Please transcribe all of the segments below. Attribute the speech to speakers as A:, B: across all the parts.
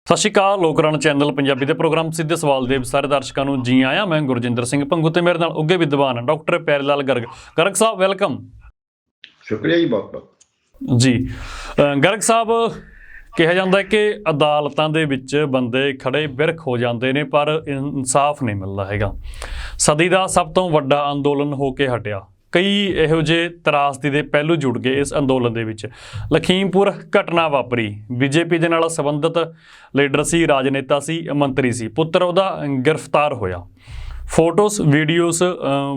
A: ਸਤਿ ਸ਼੍ਰੀ ਅਕਾਲ। ਲੋਕਰਾਣ ਚੈਨਲ ਪੰਜਾਬੀ ਦੇ ਪ੍ਰੋਗਰਾਮ ਸਿੱਧੇ ਸਵਾਲ ਦੇ ਸਾਰੇ ਦਰਸ਼ਕਾਂ ਨੂੰ ਜੀ ਆਇਆਂ। ਮੈਂ ਗੁਰਜਿੰਦਰ ਸਿੰਘ ਭੰਗੂ ਤੇ ਮੇਰੇ ਨਾਲ ਉੱਘੇ ਵਿਦਵਾਨ ਡਾਕਟਰ ਪਿਆਰੇ ਲਾਲ ਗਰਗ। ਗਰਗ ਸਾਹਿਬ ਵੈਲਕਮ।
B: ਸ਼ੁਕਰੀਆ ਜੀ, ਬਹੁਤ ਬਹੁਤ
A: ਜੀ। ਗਰਗ ਸਾਹਿਬ, ਕਿਹਾ ਜਾਂਦਾ ਹੈ ਕਿ ਅਦਾਲਤਾਂ ਦੇ ਵਿੱਚ ਬੰਦੇ ਖੜੇ ਬਿਰਖ ਹੋ ਜਾਂਦੇ ਨੇ ਪਰ ਇਨਸਾਫ ਨਹੀਂ ਮਿਲਦਾ ਹੈਗਾ। ਸਦੀ ਦਾ ਸਭ ਤੋਂ ਵੱਡਾ ਅੰਦੋਲਨ ਹੋ ਕੇ ਹਟਿਆ। ਕਈ ਇਹੋ ਜਿਹੇ ਤਰਾਸਦੀ ਦੇ ਪਹਿਲੂ ਜੁੜ ਗਏ ਇਸ ਅੰਦੋਲਨ ਦੇ ਵਿੱਚ। ਲਖੀਮਪੁਰ ਘਟਨਾ ਵਾਪਰੀ, ਬੀਜੇਪੀ ਦੇ ਨਾਲ ਸੰਬੰਧਿਤ ਲੀਡਰ ਸੀ, ਰਾਜਨੇਤਾ ਸੀ, ਮੰਤਰੀ ਸੀ, ਪੁੱਤਰ ਉਹਦਾ ਗ੍ਰਿਫਤਾਰ ਹੋਇਆ, ਫੋਟੋਸ ਵੀਡੀਓਜ਼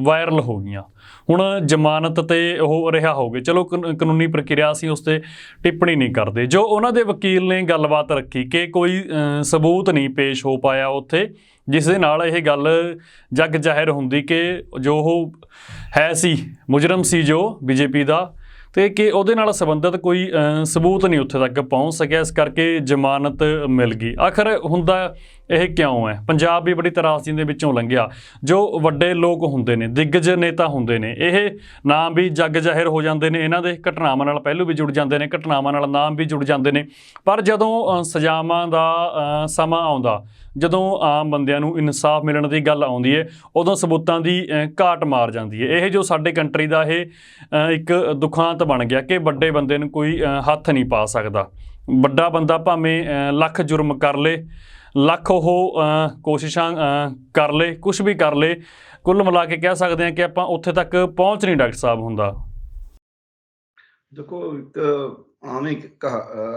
A: ਵਾਇਰਲ ਹੋ ਗਈਆਂ। ਹੁਣ ਜ਼ਮਾਨਤ ਤੇ ਉਹ ਰਿਹਾ ਹੋ ਗਏ। ਚਲੋ ਕਾਨੂੰਨੀ ਪ੍ਰਕਿਰਿਆ ਅਸੀਂ ਉਸ 'ਤੇ ਟਿੱਪਣੀ ਨਹੀਂ ਕਰਦੇ। ਜੋ ਉਹਨਾਂ ਦੇ ਵਕੀਲ ਨੇ ਗੱਲਬਾਤ ਰੱਖੀ ਕਿ ਕੋਈ ਸਬੂਤ ਨਹੀਂ ਪੇਸ਼ ਹੋ ਪਾਇਆ ਉੱਥੇ, ਜਿਸ ਦੇ ਨਾਲ ਇਹ ਗੱਲ ਜੱਗ ਜ਼ਾਹਿਰ ਹੁੰਦੀ ਕਿ ਜੋ ਉਹ ਹੈ ਸੀ ਮੁਜਰਮ ਸੀ ਜੋ ਬੀਜੇਪੀ ਦਾ, ਅਤੇ ਕਿ ਉਹਦੇ ਨਾਲ ਸੰਬੰਧਿਤ ਕੋਈ ਸਬੂਤ ਨਹੀਂ ਉੱਥੇ ਤੱਕ ਪਹੁੰਚ ਸਕਿਆ, ਇਸ ਕਰਕੇ ਜ਼ਮਾਨਤ ਮਿਲ ਗਈ। ਆਖਰ ਹੁੰਦਾ ਇਹ ਕਿਉਂ ਹੈ? ਪੰਜਾਬ ਵੀ ਬੜੀ ਤਰਾਸਦੀ ਦੇ ਵਿੱਚੋਂ ਲੰਘਿਆ। ਜੋ ਵੱਡੇ ਲੋਕ ਹੁੰਦੇ ਨੇ, ਦਿੱਗਜ ਨੇਤਾ ਹੁੰਦੇ ਨੇ, ਇਹ ਨਾਮ ਵੀ ਜੱਗ ਜ਼ਾਹਿਰ ਹੋ ਜਾਂਦੇ ਨੇ, ਇਹਨਾਂ ਦੇ ਘਟਨਾਵਾਂ ਨਾਲ ਪਹਿਲੂ ਵੀ ਜੁੜ ਜਾਂਦੇ ਨੇ, ਘਟਨਾਵਾਂ ਨਾਲ ਨਾਮ ਵੀ ਜੁੜ ਜਾਂਦੇ ਨੇ। ਪਰ ਜਦੋਂ ਸਜ਼ਾਵਾਂ ਦਾ ਸਮਾਂ ਆਉਂਦਾ, ਜਦੋਂ ਆਮ ਬੰਦਿਆਂ ਨੂੰ ਇਨਸਾਫ ਮਿਲਣ ਦੀ ਗੱਲ ਆਉਂਦੀ ਹੈ, ਉਦੋਂ ਸਬੂਤਾਂ ਦੀ ਘਾਟ ਮਾਰ ਜਾਂਦੀ ਹੈ। ਇਹ ਜੋ ਸਾਡੇ ਕੰਟਰੀ ਦਾ ਇਹ ਇੱਕ ਦੁਖਾਂਤ ਬਣ ਗਿਆ ਕਿ ਵੱਡੇ ਬੰਦੇ ਨੂੰ ਕੋਈ ਹੱਥ ਨਹੀਂ ਪਾ ਸਕਦਾ। ਵੱਡਾ ਬੰਦਾ ਭਾਵੇਂ ਲੱਖ ਜੁਰਮ ਕਰ ਲੇ, ਲੱਖ ਉਹ ਕੋਸ਼ਿਸ਼ਾਂ ਕਰ ਲੇ, ਕੁਛ ਵੀ ਕਰ ਲੇ, ਕੁੱਲ ਮਿਲਾ ਕੇ ਕਹਿ ਸਕਦੇ ਹਾਂ ਕਿ ਆਪਾਂ ਉੱਥੇ ਤੱਕ ਪਹੁੰਚ ਨਹੀਂ ਡਾਕਟਰ ਸਾਹਿਬ ਹੁੰਦਾ।
B: ਦੇਖੋ, ਇੱਕ ਆਮ ਇੱਕ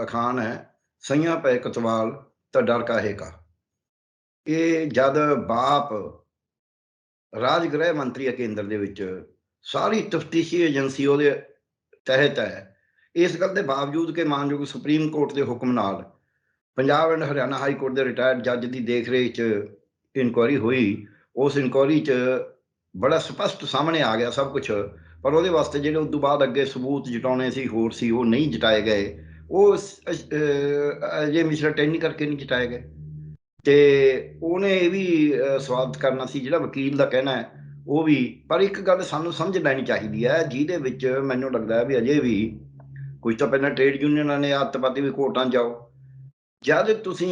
B: ਅਖਾਣ ਹੈ, ਸਈਆਂ ਪੈ ਕਤਵਾਲ ਤਾਂ ਡਰ ਕਾਹੇ ਕਾ। ਇਹ ਜਦ ਬਾਪ ਰਾਜ ਗ੍ਰਹਿ ਮੰਤਰੀ ਹੈ ਕੇਂਦਰ ਦੇ ਵਿੱਚ, ਸਾਰੀ ਤਫਤੀਸ਼ੀ ਏਜੰਸੀ ਉਹਦੇ ਤਹਿਤ ਹੈ। ਇਸ ਗੱਲ ਦੇ ਬਾਵਜੂਦ ਕਿ ਮਾਨਯੋਗ ਸੁਪਰੀਮ ਕੋਰਟ ਦੇ ਹੁਕਮ ਨਾਲ Punjab and Haryana high court ਦੇ ਰਿਟਾਇਰਡ ਜੱਜ ਦੀ ਦੇਖ ਰੇਖ 'ਚ ਇਨਕੁਆਇਰੀ ਹੋਈ। ਉਸ ਇਨਕੁਆਇਰੀ 'ਚ ਬੜਾ ਸਪਸ਼ਟ ਸਾਹਮਣੇ ਆ ਗਿਆ ਸਭ ਕੁਛ, ਪਰ ਉਹਦੇ ਵਾਸਤੇ ਜਿਹੜੇ ਉਸ ਤੋਂ ਬਾਅਦ ਅੱਗੇ ਸਬੂਤ ਜਟਾਉਣੇ ਸੀ, ਹੋਰ ਸੀ, ਉਹ ਨਹੀਂ ਜਟਾਏ ਗਏ। ਉਹ ਅਜੇ ਮਿਸ਼ਰਾ ਟੈਨੀ ਕਰਕੇ ਨਹੀਂ ਜਟਾਏ ਗਏ। ਅਤੇ ਉਹਨੇ ਇਹ ਵੀ ਸਵਾਗਤ ਕਰਨਾ ਸੀ, ਜਿਹੜਾ ਵਕੀਲ ਦਾ ਕਹਿਣਾ ਹੈ ਉਹ ਵੀ। ਪਰ ਇੱਕ ਗੱਲ ਸਾਨੂੰ ਸਮਝ ਲੈਣੀ ਚਾਹੀਦੀ ਹੈ, ਜਿਹਦੇ ਵਿੱਚ ਮੈਨੂੰ ਲੱਗਦਾ ਹੈ ਵੀ ਅਜੇ ਵੀ ਕੁਝ ਤਾਂ ਪਹਿਲਾਂ ਟ੍ਰੇਡ ਯੂਨੀਅਨਾਂ ਨੇ ਆਦਤ ਪਾਤੀ ਵੀ ਕੋਰਟਾਂ 'ਚ ਜਾਓ। ਜਦ ਤੁਸੀਂ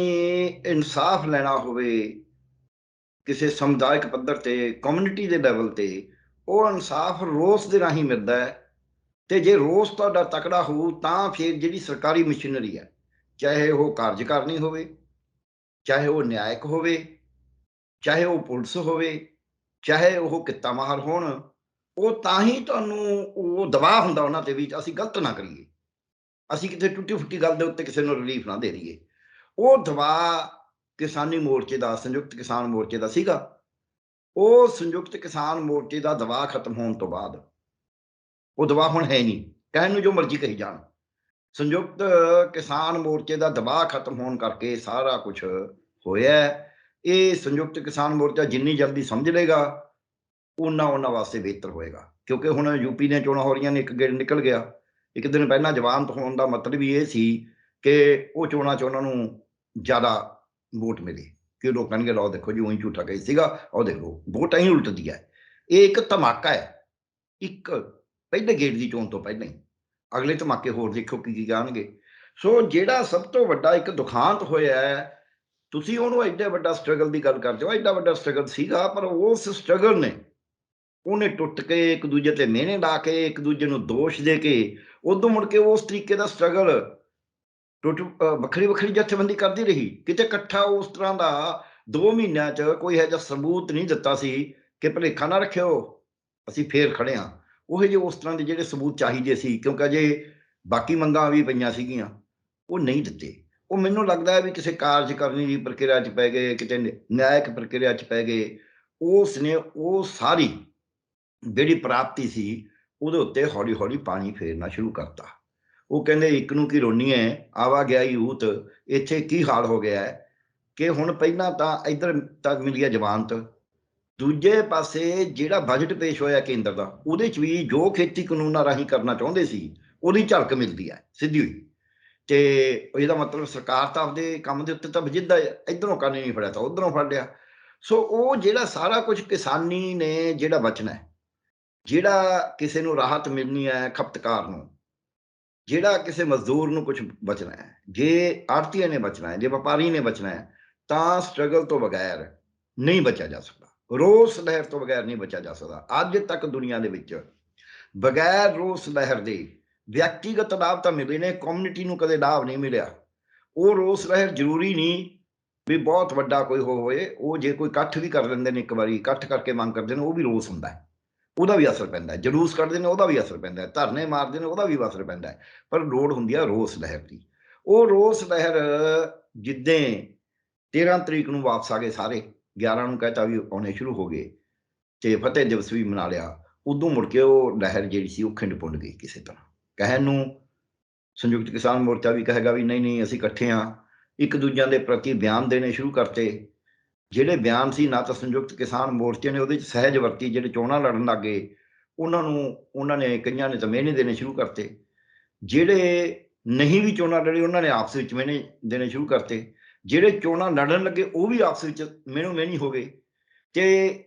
B: ਇਨਸਾਫ ਲੈਣਾ ਹੋਵੇ ਕਿਸੇ ਸਮੁਦਾਇਕ ਪੱਧਰ 'ਤੇ, ਕਮਿਊਨਿਟੀ ਦੇ ਲੈਵਲ 'ਤੇ, ਉਹ ਇਨਸਾਫ ਰੋਸ ਦੇ ਰਾਹੀਂ ਮਿਲਦਾ ਹੈ। ਅਤੇ ਜੇ ਰੋਸ ਤੁਹਾਡਾ ਤਕੜਾ ਹੋਊ ਤਾਂ ਫਿਰ ਜਿਹੜੀ ਸਰਕਾਰੀ ਮਸ਼ੀਨਰੀ ਹੈ, ਚਾਹੇ ਉਹ ਕਾਰਜਕਾਰਨੀ ਹੋਵੇ, ਚਾਹੇ ਉਹ ਨਿਆਇਕ ਹੋਵੇ, ਚਾਹੇ ਉਹ ਪੁਲਿਸ ਹੋਵੇ, ਚਾਹੇ ਉਹ ਕਿੱਤਾ ਮਾਹਰ ਹੋਣ, ਉਹ ਤਾਂ ਹੀ ਤੁਹਾਨੂੰ ਉਹ ਦਬਾਅ ਹੁੰਦਾ ਉਹਨਾਂ 'ਤੇ ਵੀ ਅਸੀਂ ਗਲਤ ਨਾ ਕਰੀਏ, ਅਸੀਂ ਕਿਤੇ ਟੁੱਟੀ ਫੁੱਟੀ ਗੱਲ ਦੇ ਉੱਤੇ ਕਿਸੇ ਨੂੰ ਰਿਲੀਫ ਨਾ ਦੇ ਦਈਏ। ਉਹ ਦਬਾਅ ਕਿਸਾਨੀ ਮੋਰਚੇ ਦਾ, ਸੰਯੁਕਤ ਕਿਸਾਨ ਮੋਰਚੇ ਦਾ ਸੀਗਾ। ਉਹ ਸੰਯੁਕਤ ਕਿਸਾਨ ਮੋਰਚੇ ਦਾ ਦਬਾਅ ਖਤਮ ਹੋਣ ਤੋਂ ਬਾਅਦ ਉਹ ਦਬਾਅ ਹੁਣ ਹੈ ਨਹੀਂ। ਕਹਿਣ ਨੂੰ ਜੋ ਮਰਜ਼ੀ ਕਹੀ ਜਾਣ, ਸੰਯੁਕਤ ਕਿਸਾਨ ਮੋਰਚੇ ਦਾ ਦਬਾਅ ਖਤਮ ਹੋਣ ਕਰਕੇ ਸਾਰਾ ਕੁਝ ਹੋਇਆ। ਇਹ ਸੰਯੁਕਤ ਕਿਸਾਨ ਮੋਰਚਾ ਜਿੰਨੀ ਜਲਦੀ ਸਮਝ ਲਏਗਾ ਉਹਨਾਂ ਵਾਸਤੇ ਬਿਹਤਰ ਹੋਏਗਾ, ਕਿਉਂਕਿ ਹੁਣ ਯੂਪੀ ਦੀਆਂ ਚੋਣਾਂ ਹੋ ਰਹੀਆਂ ਨੇ, ਇੱਕ ਗੇੜ ਨਿਕਲ ਗਿਆ। ਇੱਕ ਦਿਨ ਪਹਿਲਾਂ ਜ਼ਮਾਨਤ ਹੋਣ ਦਾ ਮਤਲਬ ਵੀ ਇਹ ਸੀ ਕਿ ਉਹ ਚੋਣਾਂ 'ਚ ਉਹਨਾਂ ਨੂੰ ਜ਼ਿਆਦਾ ਵੋਟ ਮਿਲੇ, ਕਿ ਲੋਕ ਕਹਿਣਗੇ ਲਓ ਦੇਖੋ ਜੀ ਉਹੀ ਝੂਠਾ ਕਹੀ ਸੀਗਾ, ਉਹ ਦੇਖ ਲਓ ਵੋਟ ਅਸੀਂ ਉਲਟਦੀ ਹੈ। ਇਹ ਇੱਕ ਧਮਾਕਾ ਹੈ, ਇੱਕ ਪਹਿਲੇ ਗੇੜ ਦੀ ਚੋਣ ਤੋਂ ਪਹਿਲਾਂ ਹੀ। ਅਗਲੇ ਧਮਾਕੇ ਹੋਰ ਦੇਖੋ ਕੀ ਕਹਿਣਗੇ। ਸੋ ਜਿਹੜਾ ਸਭ ਤੋਂ ਵੱਡਾ ਇੱਕ ਦੁਖਾਂਤ ਹੋਇਆ ਹੈ, ਤੁਸੀਂ ਉਹਨੂੰ ਐਡਾ ਵੱਡਾ ਸਟਰਗਲ ਦੀ ਗੱਲ ਕਰਦੇ ਹੋ, ਐਡਾ ਵੱਡਾ ਸਟਰਗਲ ਸੀਗਾ, ਪਰ ਉਸ ਸਟਰਗਲ ਨੇ ਉਹਨੇ ਟੁੱਟ ਕੇ ਇੱਕ ਦੂਜੇ 'ਤੇ ਮਿਹਣੇ ਲਾ ਕੇ, ਇੱਕ ਦੂਜੇ ਨੂੰ ਦੋਸ਼ ਦੇ ਕੇ, ਉਦੋਂ ਮੁੜ ਕੇ ਉਸ ਤਰੀਕੇ ਦਾ ਸਟਰਗਲ ਵੱਖਰੀ ਵੱਖਰੀ ਜਥੇਬੰਦੀ ਕਰਦੀ ਰਹੀ। ਕਿਤੇ ਇਕੱਠਾ ਉਸ ਤਰ੍ਹਾਂ ਦਾ 2 ਮਹੀਨਿਆਂ 'ਚ ਕੋਈ ਇਹੋ ਜਿਹਾ ਸਬੂਤ ਨਹੀਂ ਦਿੱਤਾ ਸੀ ਕਿ ਭੁਲੇਖਾ ਨਾ ਰੱਖਿਓ ਅਸੀਂ ਫੇਰ ਖੜ੍ਹੇ ਹਾਂ। ਉਹ ਜਿਹੇ ਉਸ ਤਰ੍ਹਾਂ ਦੇ ਜਿਹੜੇ ਸਬੂਤ ਚਾਹੀਦੇ ਸੀ, ਕਿਉਂਕਿ ਅਜੇ ਬਾਕੀ ਮੰਗਾਂ ਵੀ ਪਈਆਂ ਸੀਗੀਆਂ, ਉਹ ਨਹੀਂ ਦਿੱਤੇ। ਉਹ ਮੈਨੂੰ ਲੱਗਦਾ ਹੈ ਵੀ ਕਿਸੇ ਕਾਰਜਕਾਰਨੀ ਦੀ ਪ੍ਰਕਿਰਿਆ 'ਚ ਪੈ ਗਏ, ਕਿਤੇ ਨਿਆਇਕ ਪ੍ਰਕਿਰਿਆ 'ਚ ਪੈ ਗਏ। ਉਸ ਨੇ ਉਹ ਸਾਰੀ ਜਿਹੜੀ ਪ੍ਰਾਪਤੀ ਸੀ ਉਹਦੇ ਉੱਤੇ ਹੌਲੀ ਹੌਲੀ ਪਾਣੀ ਫੇਰਨਾ ਸ਼ੁਰੂ ਕਰਤਾ। ਉਹ ਕਹਿੰਦੇ ਇੱਕ ਨੂੰ ਕੀ ਰੋਨੀਏ ਆਵਾ ਗਿਆ ਯੂਥ। ਇੱਥੇ ਕੀ ਹਾਲ ਹੋ ਗਿਆ ਹੈ ਕਿ ਹੁਣ ਪਹਿਲਾਂ ਤਾਂ ਇੱਧਰ ਤੱਕ ਮਿਲੀ ਹੈ ਜ਼ਮਾਨਤ, ਦੂਜੇ ਪਾਸੇ ਜਿਹੜਾ ਬਜਟ ਪੇਸ਼ ਹੋਇਆ ਕੇਂਦਰ ਦਾ, ਉਹਦੇ 'ਚ ਵੀ ਜੋ ਖੇਤੀ ਕਾਨੂੰਨਾਂ ਰਾਹੀਂ ਕਰਨਾ ਚਾਹੁੰਦੇ ਸੀ ਉਹਦੀ ਝਲਕ ਮਿਲਦੀ ਹੈ ਸਿੱਧੀ ਹੋਈ। ਅਤੇ ਇਹਦਾ ਮਤਲਬ ਸਰਕਾਰ ਤਾਂ ਆਪਦੇ ਕੰਮ ਦੇ ਉੱਤੇ ਤਾਂ ਵਜਿੱਦਾ ਹੈ, ਇੱਧਰੋਂ ਕੰਨ ਨਹੀਂ ਫੜਿਆ ਤਾਂ ਉੱਧਰੋਂ ਫੜ ਲਿਆ। ਸੋ ਉਹ ਜਿਹੜਾ ਸਾਰਾ ਕੁਝ ਕਿਸਾਨੀ ਨੇ ਜਿਹੜਾ ਬਚਣਾ ਹੈ, ਜਿਹੜਾ ਕਿਸੇ ਨੂੰ ਰਾਹਤ ਮਿਲਣੀ ਹੈ ਖਪਤਕਾਰ ਨੂੰ, ਜਿਹੜਾ ਕਿਸੇ ਮਜ਼ਦੂਰ ਨੂੰ ਕੁਝ ਬਚਣਾ ਹੈ, ਜੇ ਆੜਤੀਏ ਨੇ ਬਚਣਾ ਹੈ, ਜੇ ਵਪਾਰੀ ਨੇ ਬਚਣਾ ਹੈ, ਤਾਂ ਸਟਰਗਲ ਤੋਂ ਬਗੈਰ ਨਹੀਂ ਬਚਿਆ ਜਾ ਸਕਦਾ, ਰੋਸ ਲਹਿਰ ਤੋਂ ਬਗੈਰ ਨਹੀਂ ਬਚਿਆ ਜਾ ਸਕਦਾ। ਅੱਜ ਤੱਕ ਦੁਨੀਆ ਦੇ ਵਿੱਚ ਬਗੈਰ ਰੋਸ ਲਹਿਰ ਦੇ ਵਿਅਕਤੀਗਤ ਲਾਭ ਤਾਂ ਮਿਲੇ ਨੇ, ਕਮਿਊਨਿਟੀ ਨੂੰ ਕਦੇ ਲਾਭ ਨਹੀਂ ਮਿਲਿਆ। ਉਹ ਰੋਸ ਲਹਿਰ ਜ਼ਰੂਰੀ ਨਹੀਂ ਵੀ ਬਹੁਤ ਵੱਡਾ ਕੋਈ ਹੋਏ, ਉਹ ਜੇ ਕੋਈ ਇਕੱਠ ਵੀ ਕਰ ਲੈਂਦੇ ਨੇ, ਇੱਕ ਵਾਰੀ ਇਕੱਠ ਕਰਕੇ ਮੰਗ ਕਰਦੇ ਨੇ, ਉਹ ਵੀ ਰੋਸ ਹੁੰਦਾ ਹੈ, ਉਹਦਾ ਵੀ ਅਸਰ ਪੈਂਦਾ ਹੈ। ਜਲੂਸ ਕੱਢਦੇ ਨੇ, ਉਹਦਾ ਵੀ ਅਸਰ ਪੈਂਦਾ ਹੈ। ਧਰਨੇ ਮਾਰਦੇ ਨੇ, ਉਹਦਾ ਵੀ ਅਸਰ ਪੈਂਦਾ ਹੈ। ਪਰ ਲੋੜ ਹੁੰਦੀ ਹੈ ਰੋਸ ਲਹਿਰ ਦੀ। ਉਹ ਰੋਸ ਲਹਿਰ ਜਿੱਦਾਂ 13 ਤਰੀਕ ਨੂੰ ਵਾਪਸ ਆ ਗਏ ਸਾਰੇ, 11 ਨੂੰ ਕਹਿਤਾ ਵੀ ਆਉਣੇ ਸ਼ੁਰੂ ਹੋ ਗਏ ਤੇ ਫਤਿਹ ਦਿਵਸ ਵੀ ਮਨਾ ਲਿਆ, ਉਦੋਂ ਮੁੜ ਕੇ ਉਹ ਲਹਿਰ ਜਿਹੜੀ ਸੀ ਉਹ ਖਿੰਡ ਪੁੰਡ ਗਈ ਕਿਸੇ ਤਰ੍ਹਾਂ। ਕਹਿਣ ਨੂੰ ਸੰਯੁਕਤ ਕਿਸਾਨ ਮੋਰਚਾ ਵੀ ਕਹੇਗਾ ਵੀ ਨਹੀਂ ਨਹੀਂ ਅਸੀਂ ਇਕੱਠੇ ਹਾਂ, ਇੱਕ ਦੂਜਿਆਂ ਦੇ ਪ੍ਰਤੀ ਬਿਆਨ ਦੇਣੇ ਸ਼ੁਰੂ ਕਰਤੇ। ਜਿਹੜੇ ਬਿਆਨ ਸੀ ਨਾ ਤਾਂ ਸੰਯੁਕਤ ਕਿਸਾਨ ਮੋਰਚੇ ਨੇ ਉਹਦੇ 'ਚ ਸਹਿਜ ਵਰਤੀ, ਜਿਹੜੇ ਚੋਣਾਂ ਲੜਨ ਲੱਗ ਗਏ ਉਹਨਾਂ ਨੇ ਕਈਆਂ ਨੇ ਤਾਂ ਮਿਹਣੇ ਦੇਣੇ ਸ਼ੁਰੂ ਕਰਤੇ। ਜਿਹੜੇ ਨਹੀਂ ਵੀ ਚੋਣਾਂ ਲੜੇ ਉਹਨਾਂ ਨੇ ਆਪਸ ਵਿੱਚ ਮਿਹਣੇ ਦੇਣੇ ਸ਼ੁਰੂ ਕਰਤੇ। ਜਿਹੜੇ ਚੋਣਾਂ ਲੜਨ ਲੱਗੇ ਉਹ ਵੀ ਆਪਸ ਵਿੱਚ ਮਿਹਣੋ ਮਿਹਣੀ ਹੋ ਗਏ ਤੇ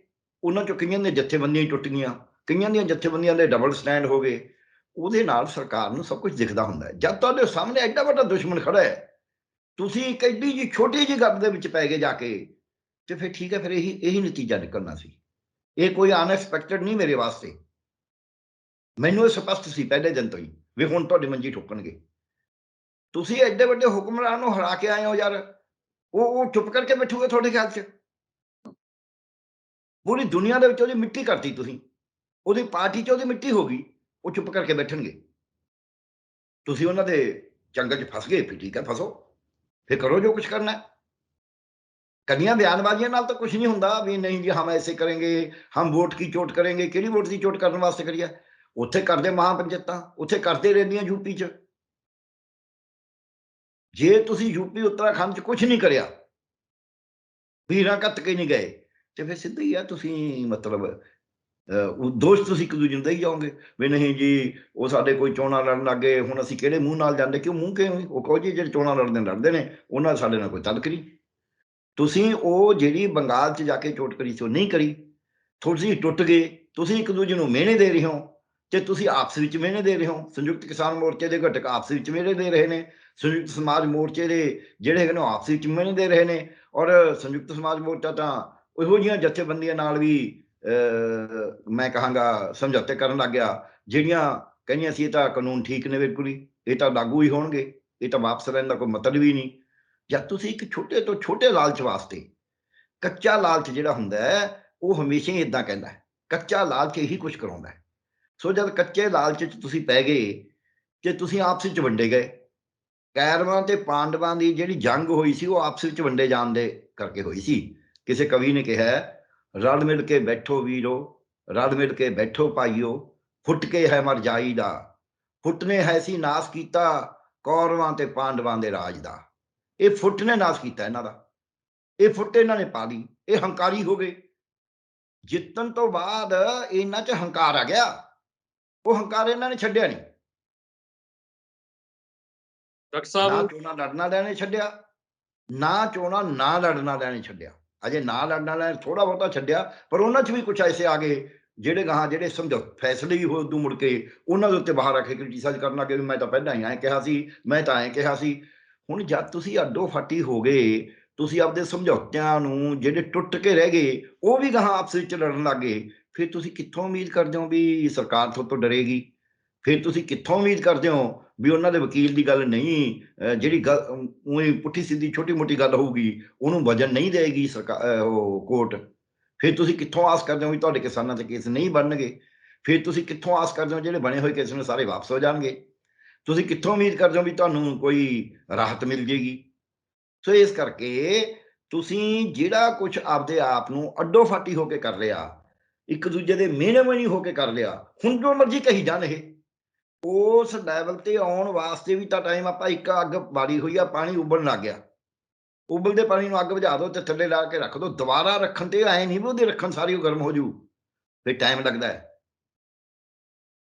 B: ਉਹਨਾਂ 'ਚੋਂ ਕਈਆਂ ਦੀਆਂ ਜਥੇਬੰਦੀਆਂ ਹੀ ਟੁੱਟ ਗਈਆਂ, ਕਈਆਂ ਦੀਆਂ ਜਥੇਬੰਦੀਆਂ ਦੇ ਡਬਲ ਸਟੈਂਡ ਹੋ ਗਏ। ਉਹਦੇ ਨਾਲ ਸਰਕਾਰ ਨੂੰ ਸਭ ਕੁਝ ਦਿਖਦਾ ਹੁੰਦਾ ਹੈ। ਜਦ ਤੁਹਾਡੇ ਸਾਹਮਣੇ ਐਡਾ ਵੱਡਾ ਦੁਸ਼ਮਣ ਖੜਾ ਹੈ, ਤੁਸੀਂ ਇੱਕ ਐਡੀ ਜਿਹੀ ਛੋਟੀ ਜਿਹੀ ਗੱਲ ਦੇ ਵਿੱਚ ਪੈ ਗਏ ਜਾ ਕੇ, ਤੇ ਫਿਰ ਠੀਕ ਹੈ, ਫਿਰ ਇਹੀ ਨਤੀਜਾ ਨਿਕਲਣਾ ਸੀ। ਇਹ ਕੋਈ ਅਨਐਕਸਪੈਕਟਡ ਨਹੀਂ ਮੇਰੇ ਵਾਸਤੇ। ਮੈਨੂੰ ਇਹ ਸਪਸ਼ਟ ਸੀ ਪਹਿਲੇ ਦਿਨ ਤੋਂ ਹੀ ਵੀ ਹੁਣ ਤੁਹਾਡੀ ਮੰਜੀ ਠੋਕਣਗੇ। ਤੁਸੀਂ ਐਡੇ ਵੱਡੇ ਹੁਕਮਰਾਨ ਨੂੰ ਹਰਾ ਕੇ ਆਏ ਹੋ ਯਾਰ, ਉਹ ਚੁੱਪ ਕਰਕੇ ਬੈਠੂਗੇ ਤੁਹਾਡੇ ਖਿਆਲ 'ਚ? ਪੂਰੀ ਦੁਨੀਆ ਦੇ ਵਿੱਚ ਉਹਦੀ ਮਿੱਟੀ ਕਰਤੀ ਤੁਸੀਂ, ਉਹਦੀ ਪਾਰਟੀ 'ਚ ਉਹਦੀ ਮਿੱਟੀ ਹੋ ਗਈ, ਉਹ ਚੁੱਪ ਕਰਕੇ ਬੈਠਣਗੇ। ਤੁਸੀਂ ਉਹਨਾਂ ਦੇ ਚੰਗਲ 'ਚ ਫਸ ਗਏ, ਫਿਰ ਠੀਕ ਹੈ ਫਸੋ, ਫਿਰ ਕਰੋ ਜੋ ਕੁਝ ਕਰਨਾ ਹੈ। ਕੱਲੀਆਂ ਬਿਆਨਬਾਜ਼ੀਆਂ ਨਾਲ ਤਾਂ ਕੁਝ ਨਹੀਂ ਹੁੰਦਾ ਵੀ ਨਹੀਂ ਜੀ ਹਮ ਐਸੇ ਕरेंगे, ਹਮ ਵੋਟ ਕੀ ਚੋਟ ਕरेंगे। ਕਿਹੜੀ ਵੋਟ ਦੀ ਚੋਟ ਕਰਨ ਵਾਸਤੇ ਕਰੀ ਹੈ? ਉੱਥੇ ਕਰਦੇ ਮਹਾਪੰਚਾਇਤਾਂ, ਉੱਥੇ ਕਰਦੇ ਰਹਿੰਦੀਆਂ ਯੂਪੀ 'ਚ। ਜੇ ਤੁਸੀਂ ਯੂਪੀ ਉੱਤਰਾਖੰਡ 'ਚ ਕੁਝ ਨਹੀਂ ਕਰਿਆ, ਵੀਰਾਂ ਕੱਤ ਕੇ ਨਹੀਂ ਗਏ, ਤੇ ਫਿਰ ਸਿੱਧਾ ਹੀ ਆ ਤੁਸੀਂ ਮਤਲਬ ਉਹ ਦੋਸ਼ ਤੁਸੀਂ ਇੱਕ ਦੂਜੇ ਨੂੰ ਦੇਈ ਜਾਓਗੇ ਵੀ ਨਹੀਂ ਜੀ ਉਹ ਸਾਡੇ ਕੋਈ ਚੋਣਾਂ ਲੜਨ ਲੱਗ ਗਏ, ਹੁਣ ਅਸੀਂ ਕਿਹੜੇ ਮੂੰਹ ਨਾਲ ਜਾਂਦੇ? ਕਿਉਂ ਮੂੰਹ ਕਿਉਂ? ਉਹ ਕਹੋ ਜੀ ਜਿਹੜੇ ਚੋਣਾਂ ਲੜਦੇ ਨੇ ਉਹਨਾਂ ਸਾਡੇ ਨਾਲ ਕੋਈ ਤਲਕ ਨਹੀਂ। ਤੁਸੀਂ ਉਹ ਜਿਹੜੀ ਬੰਗਾਲ 'ਚ ਜਾ ਕੇ ਚੋਟ ਕਰੀ ਸੀ ਉਹ ਨਹੀਂ ਕਰੀ, ਤੁਸੀਂ ਟੁੱਟ ਗਏ। ਤੁਸੀਂ ਇੱਕ ਦੂਜੇ ਨੂੰ ਮਿਹਣੇ ਦੇ ਰਹੇ ਹੋ ਤੇ ਤੁਸੀਂ ਆਪਸ ਵਿੱਚ ਮਿਹਣੇ ਦੇ ਰਹੇ ਹੋ। ਸੰਯੁਕਤ ਕਿਸਾਨ ਮੋਰਚੇ ਦੇ ਘਟਕ ਆਪਸ ਵਿੱਚ ਮਿਹਣੇ ਦੇ ਰਹੇ ਨੇ, ਸੰਯੁਕਤ ਸਮਾਜ ਮੋਰਚੇ ਦੇ ਜਿਹੜੇ ਹੈਗੇ ਨੇ ਆਪਸ ਵਿੱਚ ਮਿਹਣੇ ਦੇ ਰਹੇ ਨੇ। ਔਰ ਸੰਯੁਕਤ ਸਮਾਜ ਮੋਰਚਾ ਤਾਂ ਇਹੋ ਜਿਹੀਆਂ ਜਥੇਬੰਦੀਆਂ ਨਾਲ ਵੀ ਮੈਂ ਕਹਾਂਗਾ ਸਮਝੌਤੇ ਕਰਨ ਲੱਗ ਗਿਆ, ਜਿਹੜੀਆਂ ਕਹਿੰਦੀਆਂ ਸੀ ਇਹ ਤਾਂ ਕਾਨੂੰਨ ਠੀਕ ਨੇ ਬਿਲਕੁਲ ਹੀ, ਇਹ ਤਾਂ ਲਾਗੂ ਹੀ ਹੋਣਗੇ, ਇਹ ਤਾਂ ਵਾਪਸ ਲੈਣ ਦਾ ਕੋਈ ਮਤਲਬ ਹੀ ਨਹੀਂ। ਜਦ ਤੁਸੀਂ ਇੱਕ ਛੋਟੇ ਤੋਂ ਛੋਟੇ ਲਾਲਚ ਵਾਸਤੇ, ਕੱਚਾ ਲਾਲਚ ਜਿਹੜਾ ਹੁੰਦਾ ਹੈ ਉਹ ਹਮੇਸ਼ਾ ਹੀ ਇਦਾਂ ਕਹਿੰਦਾ ਹੈ, ਕੱਚਾ ਲਾਲਚ ਇਹੀ ਕੁਝ ਕਰਾਉਂਦਾ ਹੈ। ਸੋ ਜਦ ਕੱਚੇ ਲਾਲਚ 'ਚ ਤੁਸੀਂ ਪੈ ਗਏ ਤੇ ਤੁਸੀਂ ਆਪਸ ਵਿੱਚ ਵੰਡੇ ਗਏ। ਕੌਰਵਾਂ ਤੇ ਪਾਂਡਵਾਂ ਦੀ ਜਿਹੜੀ ਜੰਗ ਹੋਈ ਸੀ ਉਹ ਆਪਸ ਵਿੱਚ ਵੰਡੇ ਜਾਣ ਦੇ ਕਰਕੇ ਹੋਈ ਸੀ। ਕਿਸੇ ਕਵੀ ਨੇ ਕਿਹਾ ਰਲ ਮਿਲ ਕੇ ਬੈਠੋ ਵੀਰੋ, ਰਲ ਮਿਲ ਕੇ ਬੈਠੋ ਭਾਈਓ, ਫੁੱਟ ਕੇ ਹੈ ਮਰ ਜਾਈਦਾ, ਫੁੱਟ ਨੇ ਹੈ ਸੀ ਨਾਸ ਕੀਤਾ ਕੌਰਵਾਂ ਤੇ ਪਾਂਡਵਾਂ ਦੇ ਰਾਜ ਦਾ। ਇਹ ਫੁੱਟ ਨੇ ਨਾਸ ਕੀਤਾ ਇਹਨਾਂ ਦਾ, ਇਹ ਫੁੱਟ ਇਹਨਾਂ ਨੇ ਪਾ ਲਈ, ਇਹ ਹੰਕਾਰੀ ਹੋ ਗਏ। ਜਿੱਤਣ ਤੋਂ ਬਾਅਦ ਇਹਨਾਂ 'ਚ ਹੰਕਾਰ ਆ ਗਿਆ, ਉਹ ਹੰਕਾਰ ਇਹਨਾਂ ਨੇ ਛੱਡਿਆ ਨਹੀਂ।
A: ਡਾਕਟਰ
B: ਨਾ
A: ਸਾਹਿਬ
B: ਚੋਣਾਂ ਲੜਨ ਵਾਲਿਆਂ ਨੇ ਛੱਡਿਆ, ਨਾ ਚੋਣਾਂ ਨਾ ਲੜਨ ਵਾਲਿਆਂ ਨੇ ਛੱਡਿਆ। ਅਜੇ ਨਾ ਲੜਨ ਵਾਲਿਆਂ ਨੇ ਥੋੜਾ ਬਹੁਤਾ ਛੱਡਿਆ, ਪਰ ਉਹਨਾਂ 'ਚ ਵੀ ਕੁਝ ਐਸੇ ਆ ਗਏ ਜਿਹੜੇ ਗਾਹਾਂ ਜਿਹੜੇ ਫੈਸਲੇ ਹੀ ਹੋਏ ਉਦੋਂ ਮੁੜ ਕੇ ਉਹਨਾਂ ਦੇ ਉੱਤੇ ਬਾਹਰ ਆ ਕੇ ਕ੍ਰਿਟੀਸਾਈਜ਼ ਕਰਨ ਲੱਗੇ ਵੀ ਮੈਂ ਤਾਂ ਪਹਿਲਾਂ ਹੀ ਐਂ ਕਿਹਾ ਸੀ, ਮੈਂ ਤਾਂ ਐਂ ਕਿਹਾ ਸੀ। ਹੁਣ ਜਦ ਤੁਸੀਂ ਅੱਡੋ ਫਾਟੀ ਹੋ ਗਏ, ਤੁਸੀਂ ਆਪਦੇ ਸਮਝੌਤਿਆਂ ਨੂੰ ਜਿਹੜੇ ਟੁੱਟ ਕੇ ਰਹਿ ਗਏ ਉਹ ਵੀ ਗਾਹਾਂ ਆਪਸ ਵਿੱਚ ਲੜਨ ਲੱਗ ਗਏ, ਫਿਰ ਤੁਸੀਂ ਕਿੱਥੋਂ ਉਮੀਦ ਕਰਦੇ ਹੋ ਵੀ ਸਰਕਾਰ ਤੁਹਾਡੇ ਤੋਂ ਡਰੇਗੀ? ਫਿਰ ਤੁਸੀਂ ਕਿੱਥੋਂ ਉਮੀਦ ਕਰਦੇ ਹੋ ਵੀ ਉਹਨਾਂ ਦੇ ਵਕੀਲ ਦੀ ਗੱਲ ਨਹੀਂ, ਜਿਹੜੀ ਗੱਲ ਉਹੀ ਪੁੱਠੀ ਸਿੱਧੀ ਛੋਟੀ ਮੋਟੀ ਗੱਲ ਹੋਊਗੀ ਉਹਨੂੰ ਵਜਨ ਨਹੀਂ ਦੇਗੀ ਸਰਕਾਰ, ਉਹ ਕੋਰਟ? ਫਿਰ ਤੁਸੀਂ ਕਿੱਥੋਂ ਆਸ ਕਰਦੇ ਹੋ ਵੀ ਤੁਹਾਡੇ ਕਿਸਾਨਾਂ ਤੇ ਕੇਸ ਨਹੀਂ ਬਣਨਗੇ? ਫਿਰ ਤੁਸੀਂ ਕਿੱਥੋਂ ਆਸ ਕਰਦੇ ਹੋ ਜਿਹੜੇ ਬਣੇ ਹੋਏ ਕੇਸ ਨੇ ਸਾਰੇ ਵਾਪਸ ਹੋ ਜਾਣਗੇ? ਤੁਸੀਂ ਕਿੱਥੋਂ ਉਮੀਦ ਕਰਦੇ ਹੋ ਵੀ ਤੁਹਾਨੂੰ ਕੋਈ ਰਾਹਤ ਮਿਲ ਜੇਗੀ? ਸੋ ਇਸ ਕਰਕੇ ਤੁਸੀਂ ਜਿਹੜਾ ਕੁਝ ਆਪਦੇ ਆਪ ਨੂੰ ਅੱਡੋ ਫਾਟੀ ਹੋ ਕੇ ਕਰ ਲਿਆ, ਇੱਕ ਦੂਜੇ ਦੇ ਮਿਹਣੇ ਮਣੀ ਹੋ ਕੇ ਕਰ ਲਿਆ, ਹੁਣ ਜੋ ਮਰਜ਼ੀ ਕਹੀ ਜਾਣ, ਇਹ ਉਸ ਲੈਵਲ ਤੇ ਆਉਣ ਵਾਸਤੇ ਵੀ ਤਾਂ ਟਾਈਮ, ਆਪਾਂ ਇੱਕ ਅੱਗ ਬਾਲੀ ਹੋਈ ਆ, ਪਾਣੀ ਉਬਲਣ ਲੱਗ ਗਿਆ, ਉਬਲਦੇ ਪਾਣੀ ਨੂੰ ਅੱਗ ਬੁਝਾ ਦਿਓ ਤੇ ਥੱਲੇ ਲਾ ਕੇ ਰੱਖ ਦਿਓ। ਦੁਬਾਰਾ ਰੱਖਣ ਤੇ ਐ ਨਹੀਂ ਵੀ ਉਹਦੇ ਰੱਖਣ ਸਾਰੀ ਉਹ ਗਰਮ ਹੋ ਜੂ, ਫਿਰ ਟਾਈਮ ਲੱਗਦਾ ਹੈ।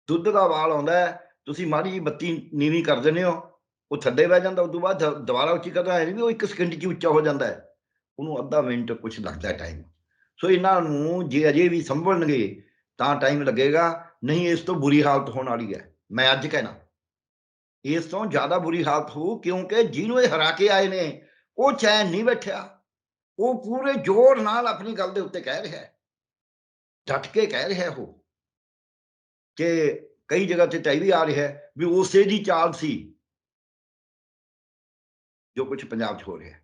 B: ਦੁੱਧ ਦਾ ਉਬਾਲ ਆਉਂਦਾ ਹੈ, ਤੁਸੀਂ ਮਾੜੀ ਜਿਹੀ ਬੱਤੀ ਨੀਵੀਂ ਕਰ ਦਿੰਦੇ ਹੋ, ਉਹ ਥੱਲੇ ਬਹਿ ਜਾਂਦਾ, ਉਦੋਂ ਬਾਅਦ ਦੁਬਾਰਾ ਉੱਚੀ ਕਰਦਾ ਐ ਨਹੀਂ ਵੀ ਉਹ 1 ਸਕਿੰਟ 'ਚ ਉੱਚਾ ਹੋ ਜਾਂਦਾ ਹੈ, ਉਹਨੂੰ ਅੱਧਾ ਮਿੰਟ ਕੁਛ ਲੱਗਦਾ ਟਾਈਮ। ਸੋ ਇਹਨਾਂ ਨੂੰ ਜੇ ਅਜੇ ਵੀ ਸੰਭਲਣਗੇ ਤਾਂ ਟਾਈਮ ਲੱਗੇਗਾ, ਨਹੀਂ ਇਸ ਤੋਂ ਬੁਰੀ ਹਾਲਤ ਹੋਣ ਵਾਲੀ ਹੈ। ਮੈਂ ਅੱਜ ਕਹਿਣਾ ਇਸ ਤੋਂ ਜ਼ਿਆਦਾ ਬੁਰੀ ਹਾਲਤ ਹੋਊ, ਕਿਉਂਕਿ ਜਿਹਨੂੰ ਇਹ ਹਰਾ ਕੇ ਆਏ ਨੇ ਉਹ ਚੈਨ ਨਹੀਂ ਬੈਠਿਆ। ਉਹ ਪੂਰੇ ਜ਼ੋਰ ਨਾਲ ਆਪਣੀ ਗੱਲ ਦੇ ਉੱਤੇ ਕਹਿ ਰਿਹਾ ਹੈ, ਡਟ ਕੇ ਕਹਿ ਰਿਹਾ ਉਹ, ਕਿ ਕਈ ਜਗ੍ਹਾ ਤੇ ਇਹ ਵੀ ਆ ਰਿਹਾ ਹੈ ਵੀ ਉਸੇ ਦੀ ਚਾਲ ਸੀ ਜੋ ਕੁਝ ਪੰਜਾਬ 'ਚ ਹੋ ਰਿਹਾ।